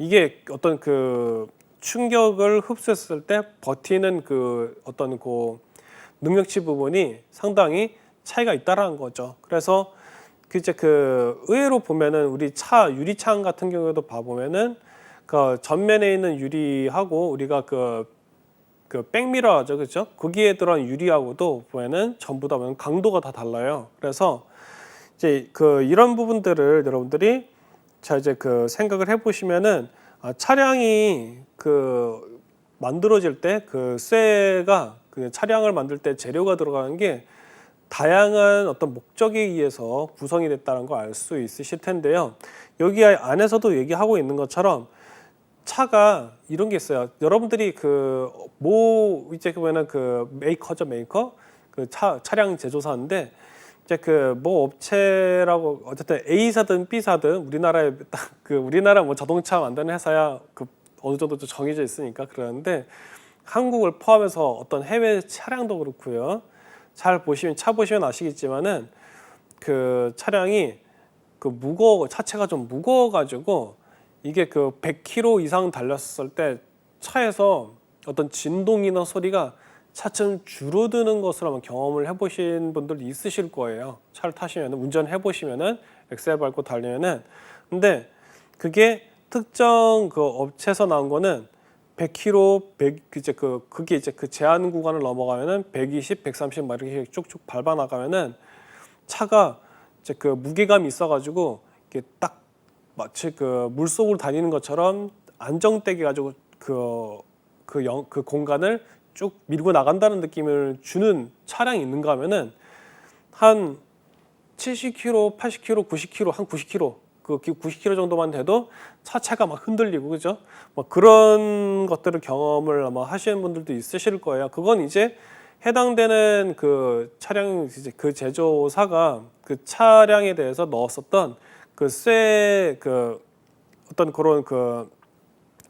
이게 어떤 그 충격을 흡수했을 때 버티는 그 어떤 그 능력치 부분이 상당히 차이가 있다라는 거죠. 그래서 이제 그 의외로 보면은 우리 차 유리창 같은 경우에도 봐보면은 그 전면에 있는 유리하고 우리가 그 백미러 하죠, 그렇죠? 거기에 들어간 유리하고도 보면은 전부 다 보면 강도가 다 달라요. 그래서 이제 이런 부분들을 여러분들이 자 이제 생각을 해보시면은, 차량이 만들어질 때 쇠가 차량을 만들 때 재료가 들어가는 게 다양한 어떤 목적에 의해서 구성이 됐다는 걸 알 수 있으실 텐데요. 여기 안에서도 얘기하고 있는 것처럼 차가 이런 게 있어요. 여러분들이 이제 보면은 메이커죠, 메이커. 차량 제조사인데, 이제 업체라고, 어쨌든 A사든 B사든 우리나라에 우리나라 뭐 자동차 만드는 회사야 어느 정도 좀 정해져 있으니까 그러는데, 한국을 포함해서 어떤 해외 차량도 그렇고요. 차 보시면 아시겠지만은 차량이 차체가 좀 무거워가지고 이게 100km 이상 달렸을 때 차에서 어떤 진동이나 소리가 차츰 줄어드는 것을 한번 경험을 해보신 분들 있으실 거예요. 차를 타시면, 운전해 보시면은, 엑셀 밟고 달리면은. 근데 그게 특정 업체에서 나온 거는 100km, 그게 이제 제한 구간을 넘어가면은 120, 130 막 이렇게 쭉쭉 밟아 나가면은 차가 이제 무게감이 있어가지고 이게 딱 마치 물속으로 다니는 것처럼 안정되게 가지고 그 공간을 쭉 밀고 나간다는 느낌을 주는 차량이 있는가 하면은 한 70km, 80km, 90km, 한 90km, 90km 정도만 돼도 차체가 막 흔들리고, 그죠? 뭐 그런 것들을 경험을 아마 하시는 분들도 있으실 거예요. 그건 이제 해당되는 차량, 이제 제조사가 차량에 대해서 넣었었던 쇠 어떤 그런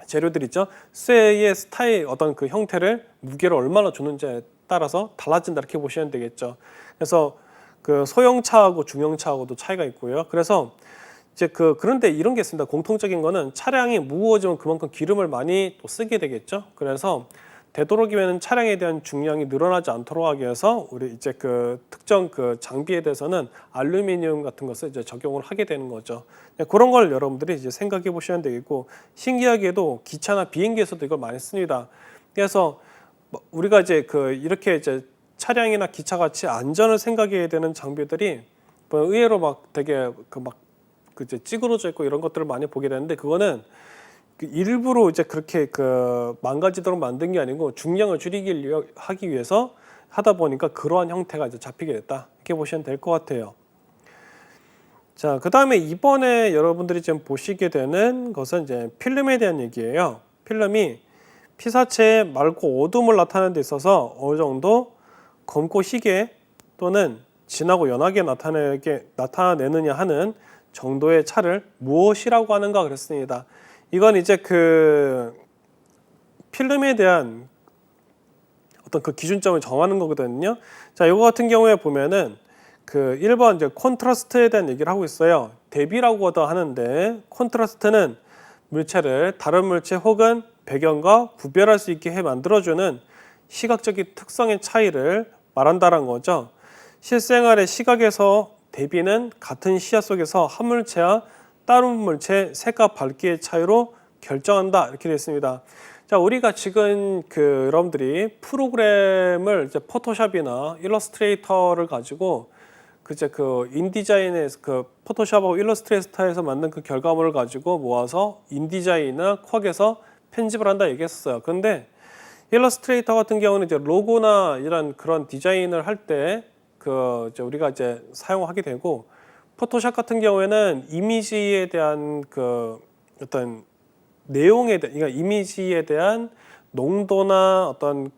재료들 있죠. 쇠의 스타일, 어떤 형태를, 무게를 얼마나 주는지에 따라서 달라진다, 이렇게 보시면 되겠죠. 그래서 소형차하고 중형차하고도 차이가 있고요. 그래서 이제 그런데 이런 게 있습니다. 공통적인 거는 차량이 무거워지면 그만큼 기름을 많이 또 쓰게 되겠죠. 그래서 되도록이면 차량에 대한 중량이 늘어나지 않도록 하기 위해서 우리 이제 특정 장비에 대해서는 알루미늄 같은 것을 이제 적용을 하게 되는 거죠. 그런 걸 여러분들이 이제 생각해 보시면 되겠고, 신기하게도 기차나 비행기에서도 이걸 많이 씁니다. 그래서 우리가 이제 이렇게 이제 차량이나 기차 같이 안전을 생각해야 되는 장비들이 의외로 막 되게 이제 찌그러져 있고 이런 것들을 많이 보게 되는데, 그거는 일부러 이제 그렇게 망가지도록 만든 게 아니고 중량을 줄이기 하기 위해서 하다 보니까 그러한 형태가 이제 잡히게 됐다, 이렇게 보시면 될 것 같아요. 자, 그 다음에 이번에 여러분들이 지금 보시게 되는 것은 이제 필름에 대한 얘기예요. 필름이 피사체의 맑고 어두움을 나타내는 데 있어서 어느 정도 검고 희게 또는 진하고 연하게 나타내느냐 하는 정도의 차를 무엇이라고 하는가 그랬습니다. 이건 이제 필름에 대한 어떤 기준점을 정하는 거거든요. 자, 이거 같은 경우에 보면은 1번 이제 콘트라스트에 대한 얘기를 하고 있어요. 대비라고도 하는데, 콘트라스트는 물체를 다른 물체 혹은 배경과 구별할 수 있게 만들어주는 시각적인 특성의 차이를 말한다는 거죠. 실생활의 시각에서 대비는 같은 시야 속에서 한 물체와 다른 물체 색과 밝기의 차이로 결정한다, 이렇게 되어 있습니다. 자, 우리가 지금 여러분들이 프로그램을 이제 포토샵이나 일러스트레이터를 가지고 그 인디자인에서 포토샵하고 일러스트레이터에서 만든 그 결과물을 가지고 모아서 인디자인이나 쿼에서 편집을 한다 얘기했어요. 그런데 일러스트레이터 같은 경우는 이제 로고나 이런 그런 디자인을 할 때 이제 우리가 이제 사용하게 되고, 포토샵 같은 경우에는 이미지에 대한 어떤 내용에 대한, 그러니까 이미지에 대한 농도나 어떤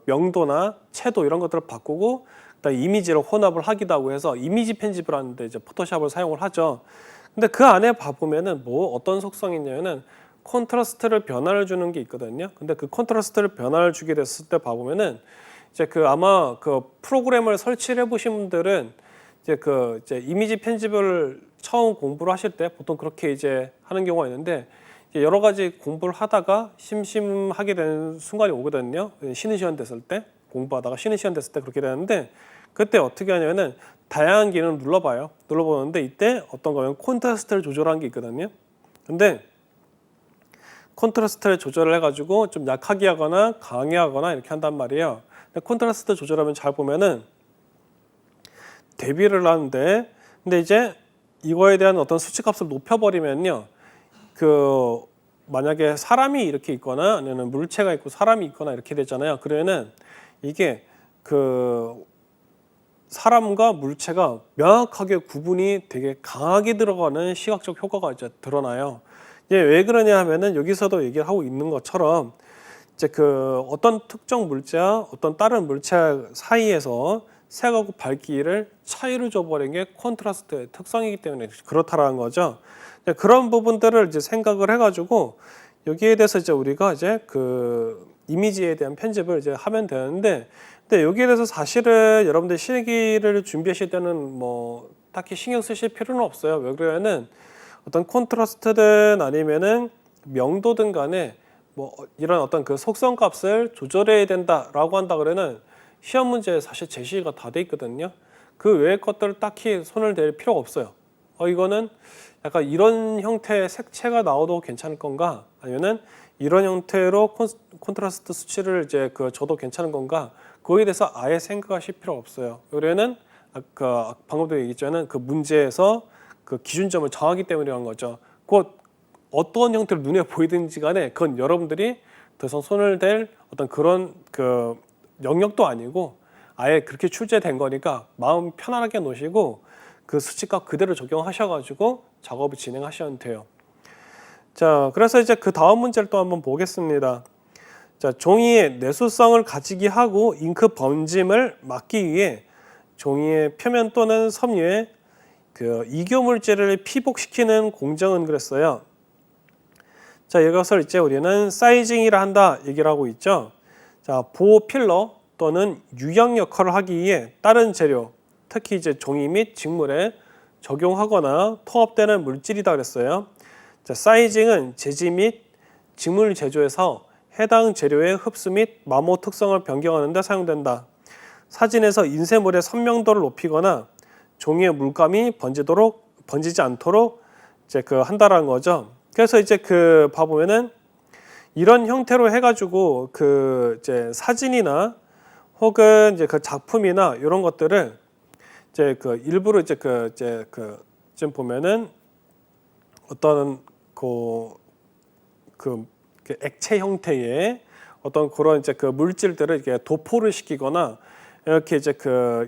명도나 채도 이런 것들을 바꾸고 그다음에 이미지를 혼합을 하기도 하고 해서 이미지 편집을 하는데 이제 포토샵을 사용을 하죠. 근데 그 안에 봐보면은 어떤 속성이 있냐면은 콘트라스트를 변화를 주는 게 있거든요. 근데 그 콘트라스트를 변화를 주게 됐을 때 봐보면은 이제 아마 프로그램을 설치를 해보신 분들은 이제 이미지 편집을 처음 공부를 하실 때 보통 그렇게 이제 하는 경우가 있는데, 여러 가지 공부를 하다가 심심하게 되는 순간이 오거든요. 쉬는 시간 됐을 때, 공부하다가 쉬는 시간 됐을 때 그렇게 되는데, 그때 어떻게 하냐면은 다양한 기능을 눌러보는데 이때 어떤 거면 콘트라스트를 조절하는 게 있거든요. 근데 콘트라스트를 조절을 해가지고 좀 약하게 하거나 강하게 하거나 이렇게 한단 말이에요. 근데 콘트라스트 조절하면 잘 보면은 대비를 하는데, 근데 이제 이거에 대한 어떤 수치값을 높여버리면요, 만약에 사람이 이렇게 있거나 아니면 물체가 있고 사람이 있거나 이렇게 되잖아요. 그러면은 이게 사람과 물체가 명확하게 구분이 되게 강하게 들어가는 시각적 효과가 이제 드러나요. 이제 왜 그러냐 하면은 여기서도 얘기를 하고 있는 것처럼 이제 어떤 특정 물체와 어떤 다른 물체 사이에서 색하고 밝기를 차이를 줘버린 게 콘트라스트의 특성이기 때문에 그렇다라는 거죠. 그런 부분들을 이제 생각을 해가지고 여기에 대해서 이제 우리가 이제 이미지에 대한 편집을 이제 하면 되는데, 근데 여기에 대해서 사실은 여러분들 실기를 준비하실 때는 딱히 신경 쓰실 필요는 없어요. 왜 그러냐면은 어떤 콘트라스트든 아니면은 명도든 간에 이런 어떤 속성 값을 조절해야 된다라고 한다 그러면 시험 문제에 사실 제시가 다 돼 있거든요. 그 외의 것들을 딱히 손을 댈 필요가 없어요. 이거는 약간 이런 형태의 색채가 나와도 괜찮을 건가? 아니면은 이런 형태로 콘트라스트 수치를 이제 줘도 괜찮은 건가? 그거에 대해서 아예 생각하실 필요 없어요. 요래는 아까 방금도 얘기했지만은 그 문제에서 기준점을 정하기 때문이라는 거죠. 곧 어떤 형태로 눈에 보이든지 간에 그건 여러분들이 더 이상 손을 댈 어떤 그런 영역도 아니고 아예 그렇게 출제된 거니까 마음 편안하게 놓으시고 그 수치값 그대로 적용하셔가지고 작업을 진행하시면 돼요. 자, 그래서 이제 그 다음 문제를 또 한번 보겠습니다. 자, 종이의 내수성을 가지게 하고 잉크 번짐을 막기 위해 종이의 표면 또는 섬유에 이교 물질을 피복시키는 공정은 그랬어요. 자, 이것을 이제 우리는 사이징이라 한다 얘기를 하고 있죠. 자, 보호 필러 또는 유형 역할을 하기 위해 다른 재료, 특히 이제 종이 및 직물에 적용하거나 통합되는 물질이다 그랬어요. 자, 사이징은 재질 및 직물 제조에서 해당 재료의 흡수 및 마모 특성을 변경하는 데 사용된다. 사진에서 인쇄물의 선명도를 높이거나 종이의 물감이 번지지 않도록 이제 한다라는 거죠. 그래서 이제 봐보면은 이런 형태로 해가지고 이제 사진이나 혹은 이제 작품이나 이런 것들을 이제 일부러 이제 지금 보면은 어떤 액체 형태의 어떤 그런 이제 물질들을 이렇게 도포를 시키거나 이렇게 이제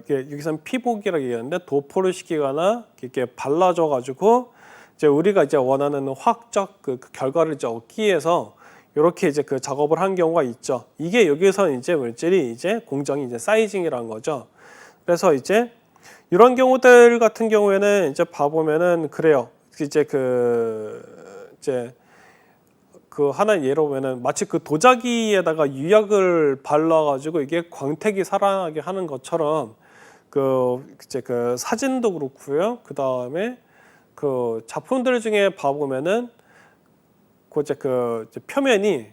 여기서는 피복이라고 얘기하는데 도포를 시키거나 이렇게 발라줘 가지고 이제 우리가 이제 원하는 화학적 결과를 이제 얻기 위해서 이렇게 이제 작업을 한 경우가 있죠. 이게 여기서 이제 물질이 이제 공정이 이제 사이징이라는 거죠. 그래서 이제 이런 경우들 같은 경우에는 이제 봐보면은 그래요. 이제 하나 예로 보면은 마치 도자기에다가 유약을 발라가지고 이게 광택이 살아나게 하는 것처럼 이제 사진도 그렇고요. 그 다음에 작품들 중에 봐보면은 이제 표면이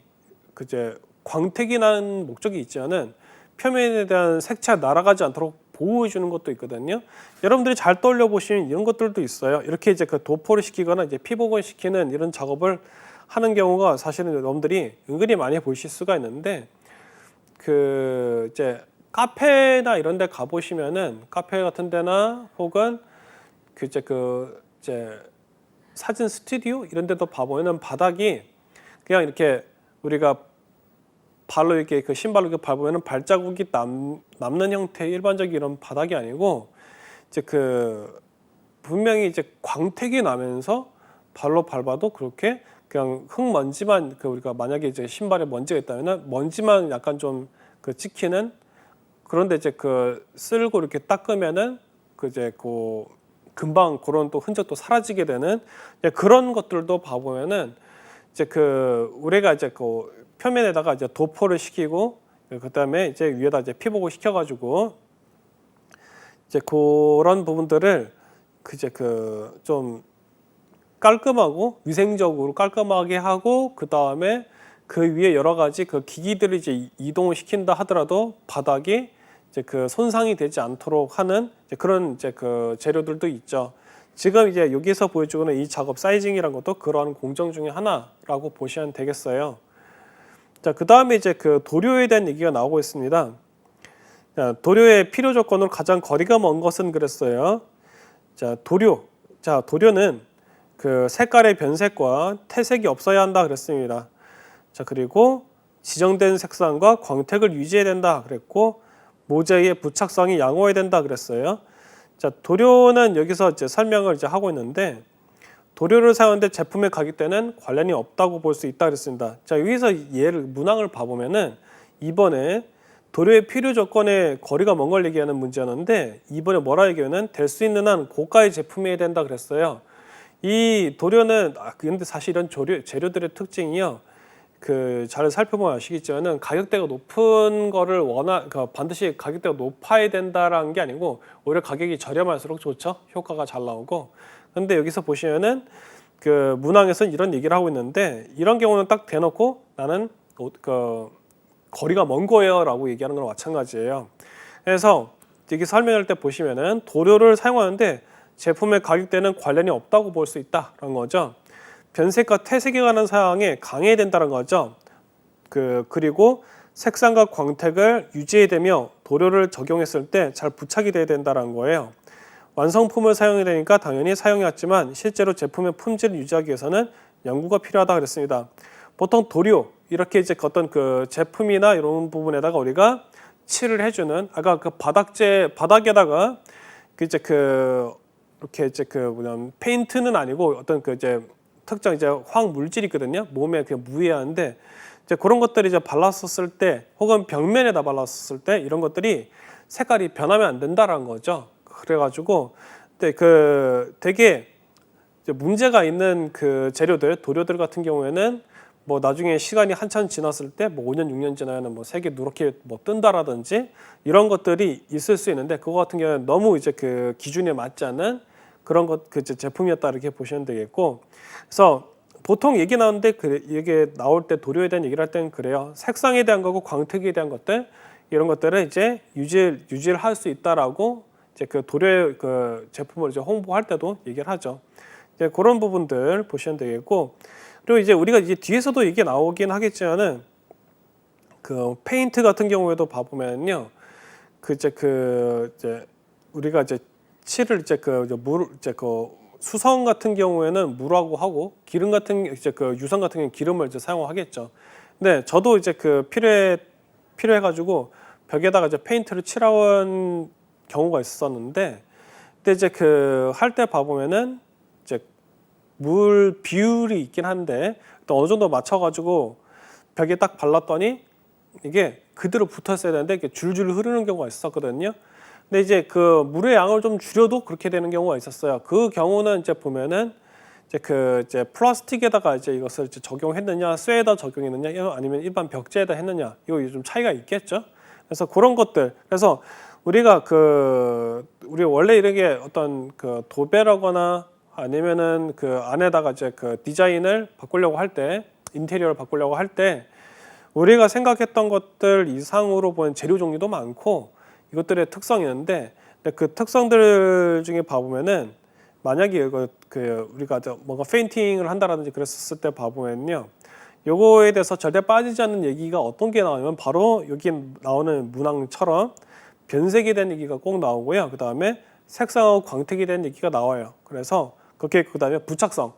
이제 광택이 나는 목적이 있지만은 표면에 대한 색채가 날아가지 않도록 보호해 주는 것도 있거든요. 여러분들이 잘 떠올려 보시면 이런 것들도 있어요. 이렇게 이제 도포를 시키거나 이제 피복을 시키는 이런 작업을 하는 경우가 사실은 여러분들이 은근히 많이 보실 수가 있는데, 그 이제 카페나 이런 데 가보시면은, 카페 같은 데나 혹은 그 이제 사진 스튜디오 이런 데도 봐보면은 바닥이 그냥 이렇게 우리가 발로 이렇게 그 신발로 이렇게 밟으면은 발자국이 남는 형태의 일반적인 이런 바닥이 아니고, 이제 그 분명히 이제 광택이 나면서 발로 밟아도 그렇게 그냥 흙먼지만, 그 우리가 만약에 이제 신발에 먼지가 있다면은 먼지만 약간 좀 그 찍히는, 그런데 이제 그 쓸고 이렇게 닦으면은 그 이제 그 금방 그런 또 흔적도 사라지게 되는 그런 것들도 봐보면은, 이제 그 우리가 이제 그 표면에다가 이제 도포를 시키고, 그다음에 이제 위에다 이제 피복을 시켜가지고 이제 그런 부분들을 그 이제 그 좀 깔끔하고 위생적으로 깔끔하게 하고, 그 다음에 그 위에 여러 가지 그 기기들을 이제 이동을 시킨다 하더라도 바닥이 이제 그 손상이 되지 않도록 하는 이제 그런 이제 그 재료들도 있죠. 지금 이제 여기서 보여주고 있는 이 작업 사이징이라는 것도 그러한 공정 중에 하나라고 보시면 되겠어요. 자, 그 다음에 이제 그 도료에 대한 얘기가 나오고 있습니다. 자, 도료의 필요 조건으로 가장 거리가 먼 것은 그랬어요. 자, 도료. 자, 도료는 그 색깔의 변색과 태색이 없어야 한다 그랬습니다. 자, 그리고 지정된 색상과 광택을 유지해야 된다 그랬고, 모재의 부착성이 양호해야 된다 그랬어요. 자, 도료는 여기서 이제 설명을 이제 하고 있는데, 도료를 사용하는데 제품의 가격대는 관련이 없다고 볼 수 있다 그랬습니다. 자, 여기서 문항을 봐보면은 이번에 도료의 필요 조건에 거리가 먼 걸 얘기하는 문제였는데, 이번에 뭐라 얘기하면 될 수 있는 한 고가의 제품이어야 된다 그랬어요. 이 도료는 근데 사실 이런 재료들의 특징이요, 그 잘 살펴보면 아시겠지만은 가격대가 높은 거를 반드시 가격대가 높아야 된다라는 게 아니고, 오히려 가격이 저렴할수록 좋죠. 효과가 잘 나오고. 근데 여기서 보시면은 그 문항에서는 이런 얘기를 하고 있는데, 이런 경우는 딱 대놓고 나는 그 거리가 먼 거예요라고 얘기하는 거랑 마찬가지예요. 그래서 여기 설명할 때 보시면은 도료를 사용하는데 제품의 가격대는 관련이 없다고 볼 수 있다라는 거죠. 변색과 태색에 관한 사항에 강해야 된다는 거죠. 그리고 색상과 광택을 유지해야 되며 도료를 적용했을 때 잘 부착이 돼야 된다는 거예요. 완성품을 사용해야 되니까 당연히 사용해왔지만 실제로 제품의 품질을 유지하기 위해서는 연구가 필요하다 그랬습니다. 보통 도료 이렇게 이제 어떤 그 제품이나 이런 부분에다가 우리가 칠을 해주는, 아까 그 바닥에다가 그 이제 이렇게 이제 뭐냐면 페인트는 아니고 어떤 그 이제 특정 이제 화학 물질이 있거든요. 몸에 그냥 무해한데, 이제 그런 것들이 이제 발랐었을 때 혹은 벽면에다 발랐었을 때 이런 것들이 색깔이 변하면 안 된다라는 거죠. 그래가지고 근데 되게 이제 문제가 있는 그 재료들, 도료들 같은 경우에는 뭐 나중에 시간이 한참 지났을 때 뭐 5년, 6년 지나면 뭐 색이 누렇게 뭐 뜬다라든지 이런 것들이 있을 수 있는데, 그거 같은 경우는 너무 이제 그 기준에 맞지 않는 그런 제품이었다 이렇게 보시면 되겠고, 그래서 보통 얘기 나오는데 이게 나올 때 도료에 대한 얘기를 할 때는 그래요. 색상에 대한 거고 광택에 대한 것들, 이런 것들을 이제 유지를 할 수 있다라고 이제 그 도료의 그 제품을 이제 홍보할 때도 얘기를 하죠. 이제 그런 부분들 보시면 되겠고, 그리고 이제 우리가 이제 뒤에서도 이게 나오긴 하겠지만은 그 페인트 같은 경우에도 봐보면요, 이제 우리가 이제 칠을 이제 수성 같은 경우에는 물하고 하고, 기름 같은 이제 유성 같은 경우는 기름을 이제 사용하겠죠. 근데 저도 이제 필요해가지고 벽에다가 이제 페인트를 칠한 경우가 있었는데, 근데 이제 할 때 봐보면은 이제 물 비율이 있긴 한데 또 어느 정도 맞춰가지고 벽에 딱 발랐더니 이게 그대로 붙어 있어야 되는데 이렇게 줄줄 흐르는 경우가 있었거든요. 근데 이제 그 물의 양을 좀 줄여도 그렇게 되는 경우가 있었어요. 그 경우는 이제 보면은 이제 플라스틱에다가 이제 이것을 이제 적용했느냐, 쇠에다 적용했느냐, 아니면 일반 벽재에다 했느냐, 이거 좀 차이가 있겠죠. 그래서 그런 것들, 그래서 우리가 우리 원래 이렇게 어떤 도배라거나 아니면은 안에다가 이제 디자인을 바꾸려고 할 때, 인테리어를 바꾸려고 할 때 우리가 생각했던 것들 이상으로 보는 재료 종류도 많고 이것들의 특성이 있는데, 그 특성들 중에 봐보면은 만약에 우리가 뭔가 페인팅을 한다라든지 그랬었을 때 봐보면요, 요거에 대해서 절대 빠지지 않는 얘기가 어떤 게 나오면 바로 여기 나오는 문항처럼 변색이 된 얘기가 꼭 나오고요. 그 다음에 색상하고 광택이 된 얘기가 나와요. 그래서 그렇게 그 다음에 부착성,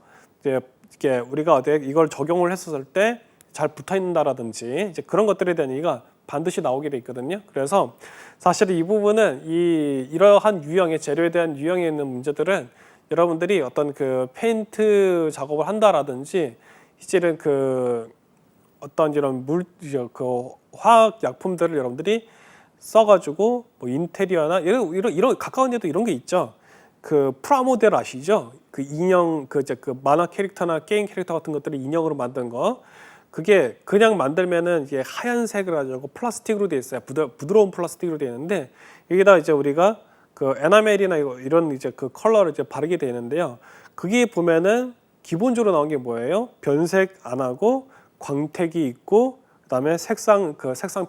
이게 우리가 이걸 적용을 했었을 때 잘 붙어 있는다라든지 이제 그런 것들에 대한 얘기가 반드시 나오게 돼 있거든요. 그래서 사실 이 부분은 이러한 유형의 재료에 대한 유형에 있는 문제들은 여러분들이 어떤 그 페인트 작업을 한다라든지 실제는 어떤 이런 화학 약품들을 여러분들이 써가지고 뭐 인테리어나 이런 가까운 데도 이런 게 있죠. 그 프라모델 아시죠? 그 인형 그 만화 캐릭터나 게임 캐릭터 같은 것들을 인형으로 만든 거. 그게 그냥 만들면은 이게 하얀색을 가지고 플라스틱으로 되어 있어요. 부드러운 플라스틱으로 되어 있는데 여기다 이제 우리가 그 에나멜이나 이런 이제 그 컬러를 이제 바르게 되어 있는데요. 그게 보면은 기본적으로 나온 게 뭐예요? 변색 안 하고 광택이 있고 그다음에 색상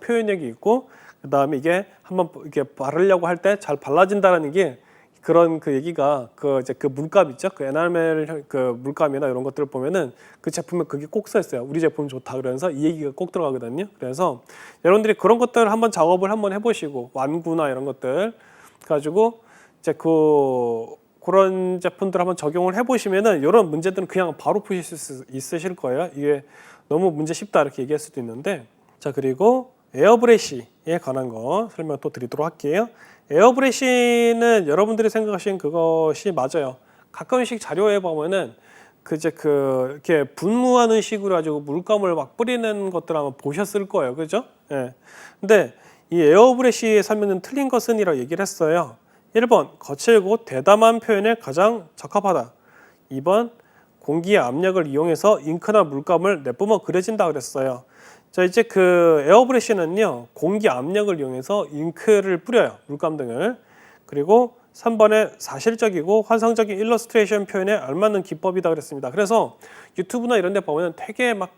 표현력이 있고 그다음에 이게 한번 이렇게 바르려고 할 때 잘 발라진다라는 게 그런 얘기가 이제 물감 있죠? 그 에나멜 물감이나 이런 것들을 보면은 그 제품에 그게 꼭 써 있어요. 우리 제품 좋다 그러면서 이 얘기가 꼭 들어가거든요. 그래서 여러분들이 그런 것들을 한번 작업을 한번 해보시고 완구나 이런 것들 가지고 이제 그런 제품들 한번 적용을 해보시면은 이런 문제들은 그냥 바로 푸실 수 있으실 거예요. 이게 너무 문제 쉽다 이렇게 얘기할 수도 있는데, 자 그리고 에어브레시에 관한 거 설명 또 드리도록 할게요. 에어브레시는 여러분들이 생각하시는 그것이 맞아요. 가끔씩 자료에 보면은 이렇게 분무하는 식으로 가지고 물감을 막 뿌리는 것들 아마 보셨을 거예요, 그죠? 예. 근데 이 에어브레시의 설명은 틀린 것은이라고 얘기를 했어요. 1번 거칠고 대담한 표현에 가장 적합하다. 2번 공기의 압력을 이용해서 잉크나 물감을 내뿜어 그려진다 그랬어요. 자 이제 에어브레시는요 공기 압력을 이용해서 잉크를 뿌려요, 물감 등을. 그리고 3번에 사실적이고 환상적인 일러스트레이션 표현에 알맞는 기법이다 그랬습니다. 그래서 유튜브나 이런 데 보면 되게 막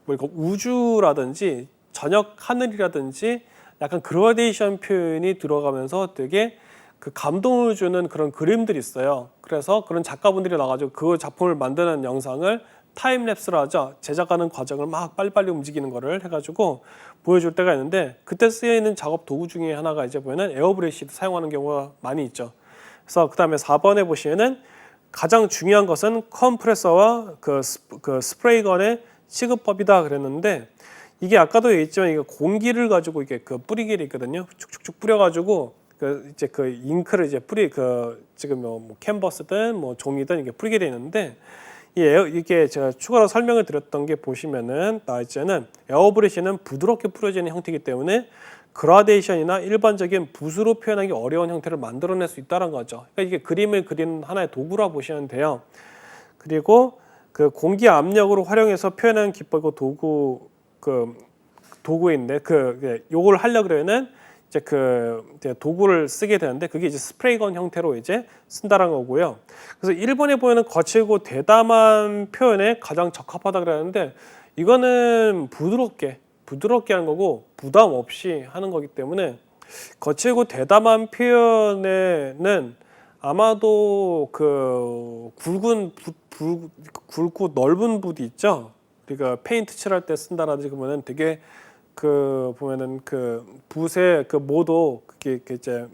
우주라든지 저녁 하늘이라든지 약간 그라데이션 표현이 들어가면서 되게 감동을 주는 그런 그림들이 있어요. 그래서 그런 작가분들이 나와가지고 그 작품을 만드는 영상을 타임랩스로 하죠. 제작하는 과정을 막 빨리빨리 움직이는 거를 해가지고 보여줄 때가 있는데, 그때 쓰여있는 작업 도구 중에 하나가 이제 보면은 에어브레시도 사용하는 경우가 많이 있죠. 그래서 그 다음에 4번에 보시면은 가장 중요한 것은 컴프레서와 스프레이건의 취급법이다 그랬는데, 이게 아까도 얘기했지만 이게 공기를 가지고 이게 뿌리기를 있거든요. 축축축 뿌려가지고 이제 잉크를 이제 지금 뭐 캔버스든 뭐 종이든 이게 뿌리게 돼 있는데, 이게 제가 추가로 설명을 드렸던 게 보시면은 이제는 에어브레시는 부드럽게 뿌려지는 형태이기 때문에 그라데이션이나 일반적인 붓으로 표현하기 어려운 형태를 만들어낼 수 있다는 거죠. 그러니까 이게 그림을 그리는 하나의 도구라 보시면 돼요. 그리고 공기 압력으로 활용해서 표현하는 기법이고 도구인데 요걸 하려고 그러면은 이제 도구를 쓰게 되는데, 그게 이제 스프레이건 형태로 이제 쓴다는 거고요. 그래서 1번에 보면은 거칠고 대담한 표현에 가장 적합하다 그러는데, 이거는 부드럽게 하는 거고 부담 없이 하는 거기 때문에 거칠고 대담한 표현에는 아마도 굵고 넓은 붓이 있죠. 그러니까 페인트 칠할 때 쓴다라든지 그러면은 되게 보면은 붓의 모도 그게 이제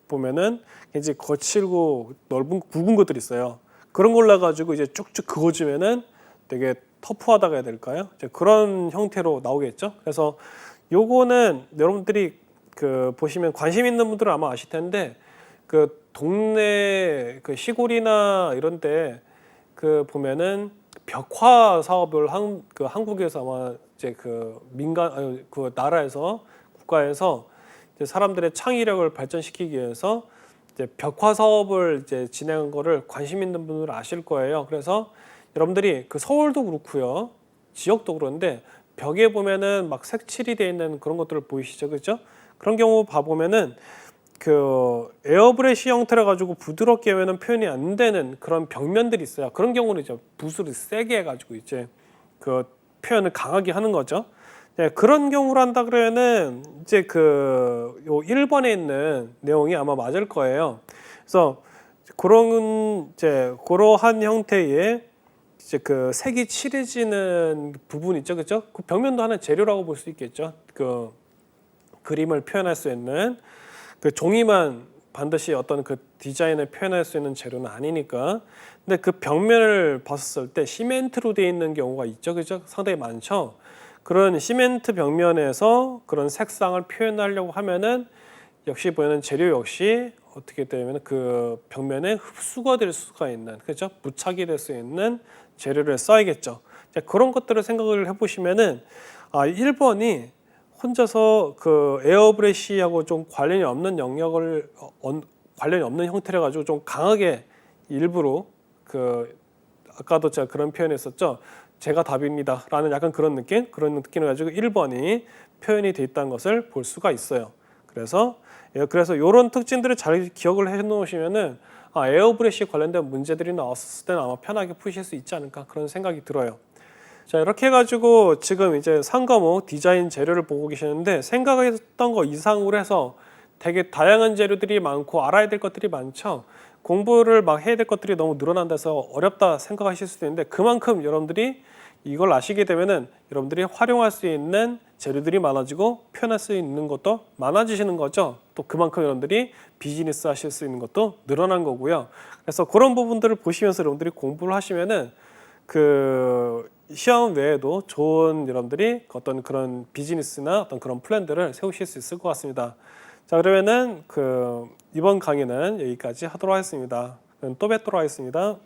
보면은 이제 거칠고 넓은 굵은 것들이 있어요. 그런 걸로 해가지고 이제 쭉쭉 그어주면은 되게 터프하다고 해야 될까요? 이제 그런 형태로 나오겠죠. 그래서 요거는 여러분들이 보시면 관심 있는 분들은 아마 아실 텐데, 동네 시골이나 이런데 보면은 벽화 사업을 한국에서 아마 이제 나라에서 국가에서 이제 사람들의 창의력을 발전시키기 위해서 이제 벽화 사업을 이제 진행한 거를 관심 있는 분들은 아실 거예요. 그래서 여러분들이 서울도 그렇고요, 지역도 그런데 벽에 보면은 막 색칠이 되어 있는 그런 것들을 보이시죠, 그렇죠? 그런 경우 봐보면은 에어브레시 형태라 가지고 부드럽게 하면은 표현이 안 되는 그런 벽면들이 있어요. 그런 경우는 이제 붓을 세게 해가지고 이제 표현을 강하게 하는 거죠. 네, 그런 경우를 한다 그러면은 이제 요 1번에 있는 내용이 아마 맞을 거예요. 그래서 그러한 형태의 이제 그 색이 칠해지는 부분 있죠, 그죠? 그 벽면도 하나의 재료라고 볼 수 있겠죠. 그 그림을 표현할 수 있는 그 종이만 반드시 어떤 그 디자인을 표현할 수 있는 재료는 아니니까. 근데 그 벽면을 봤을 때 시멘트로 되어 있는 경우가 있죠, 그죠? 상당히 많죠. 그런 시멘트 벽면에서 그런 색상을 표현하려고 하면은 역시 보이는 재료 역시 어떻게 되면 그 벽면에 흡수가 될 수가 있는, 그죠? 부착이 될 수 있는 재료를 써야겠죠. 그런 것들을 생각을 해보시면은 1번이 혼자서 그 에어브러쉬하고 좀 관련이 없는 영역을 관련이 없는 형태를 가지고 좀 강하게 일부러 그 아까도 제가 그런 표현했었죠. 제가 답입니다라는 약간 그런 느낌을 가지고 1번이 표현이 돼 있다는 것을 볼 수가 있어요. 그래서 이런 특징들을 잘 기억을 해 놓으시면은 에어브러쉬 관련된 문제들이 나왔을 때는 아마 편하게 푸실 수 있지 않을까 그런 생각이 들어요. 자, 이렇게 해가지고 지금 이제 3과목 디자인 재료를 보고 계시는데 생각했던 거 이상으로 해서 되게 다양한 재료들이 많고 알아야 될 것들이 많죠. 공부를 막 해야 될 것들이 너무 늘어난다 해서 어렵다 생각하실 수도 있는데 그만큼 여러분들이 이걸 아시게 되면은 여러분들이 활용할 수 있는 재료들이 많아지고 표현할 수 있는 것도 많아지시는 거죠. 또 그만큼 여러분들이 비즈니스 하실 수 있는 것도 늘어난 거고요. 그래서 그런 부분들을 보시면서 여러분들이 공부를 하시면은 그 시험 외에도 좋은 여러분들이 어떤 그런 비즈니스나 어떤 그런 플랜들을 세우실 수 있을 것 같습니다. 자, 그러면은 이번 강의는 여기까지 하도록 하겠습니다. 그럼 또 뵙도록 하겠습니다.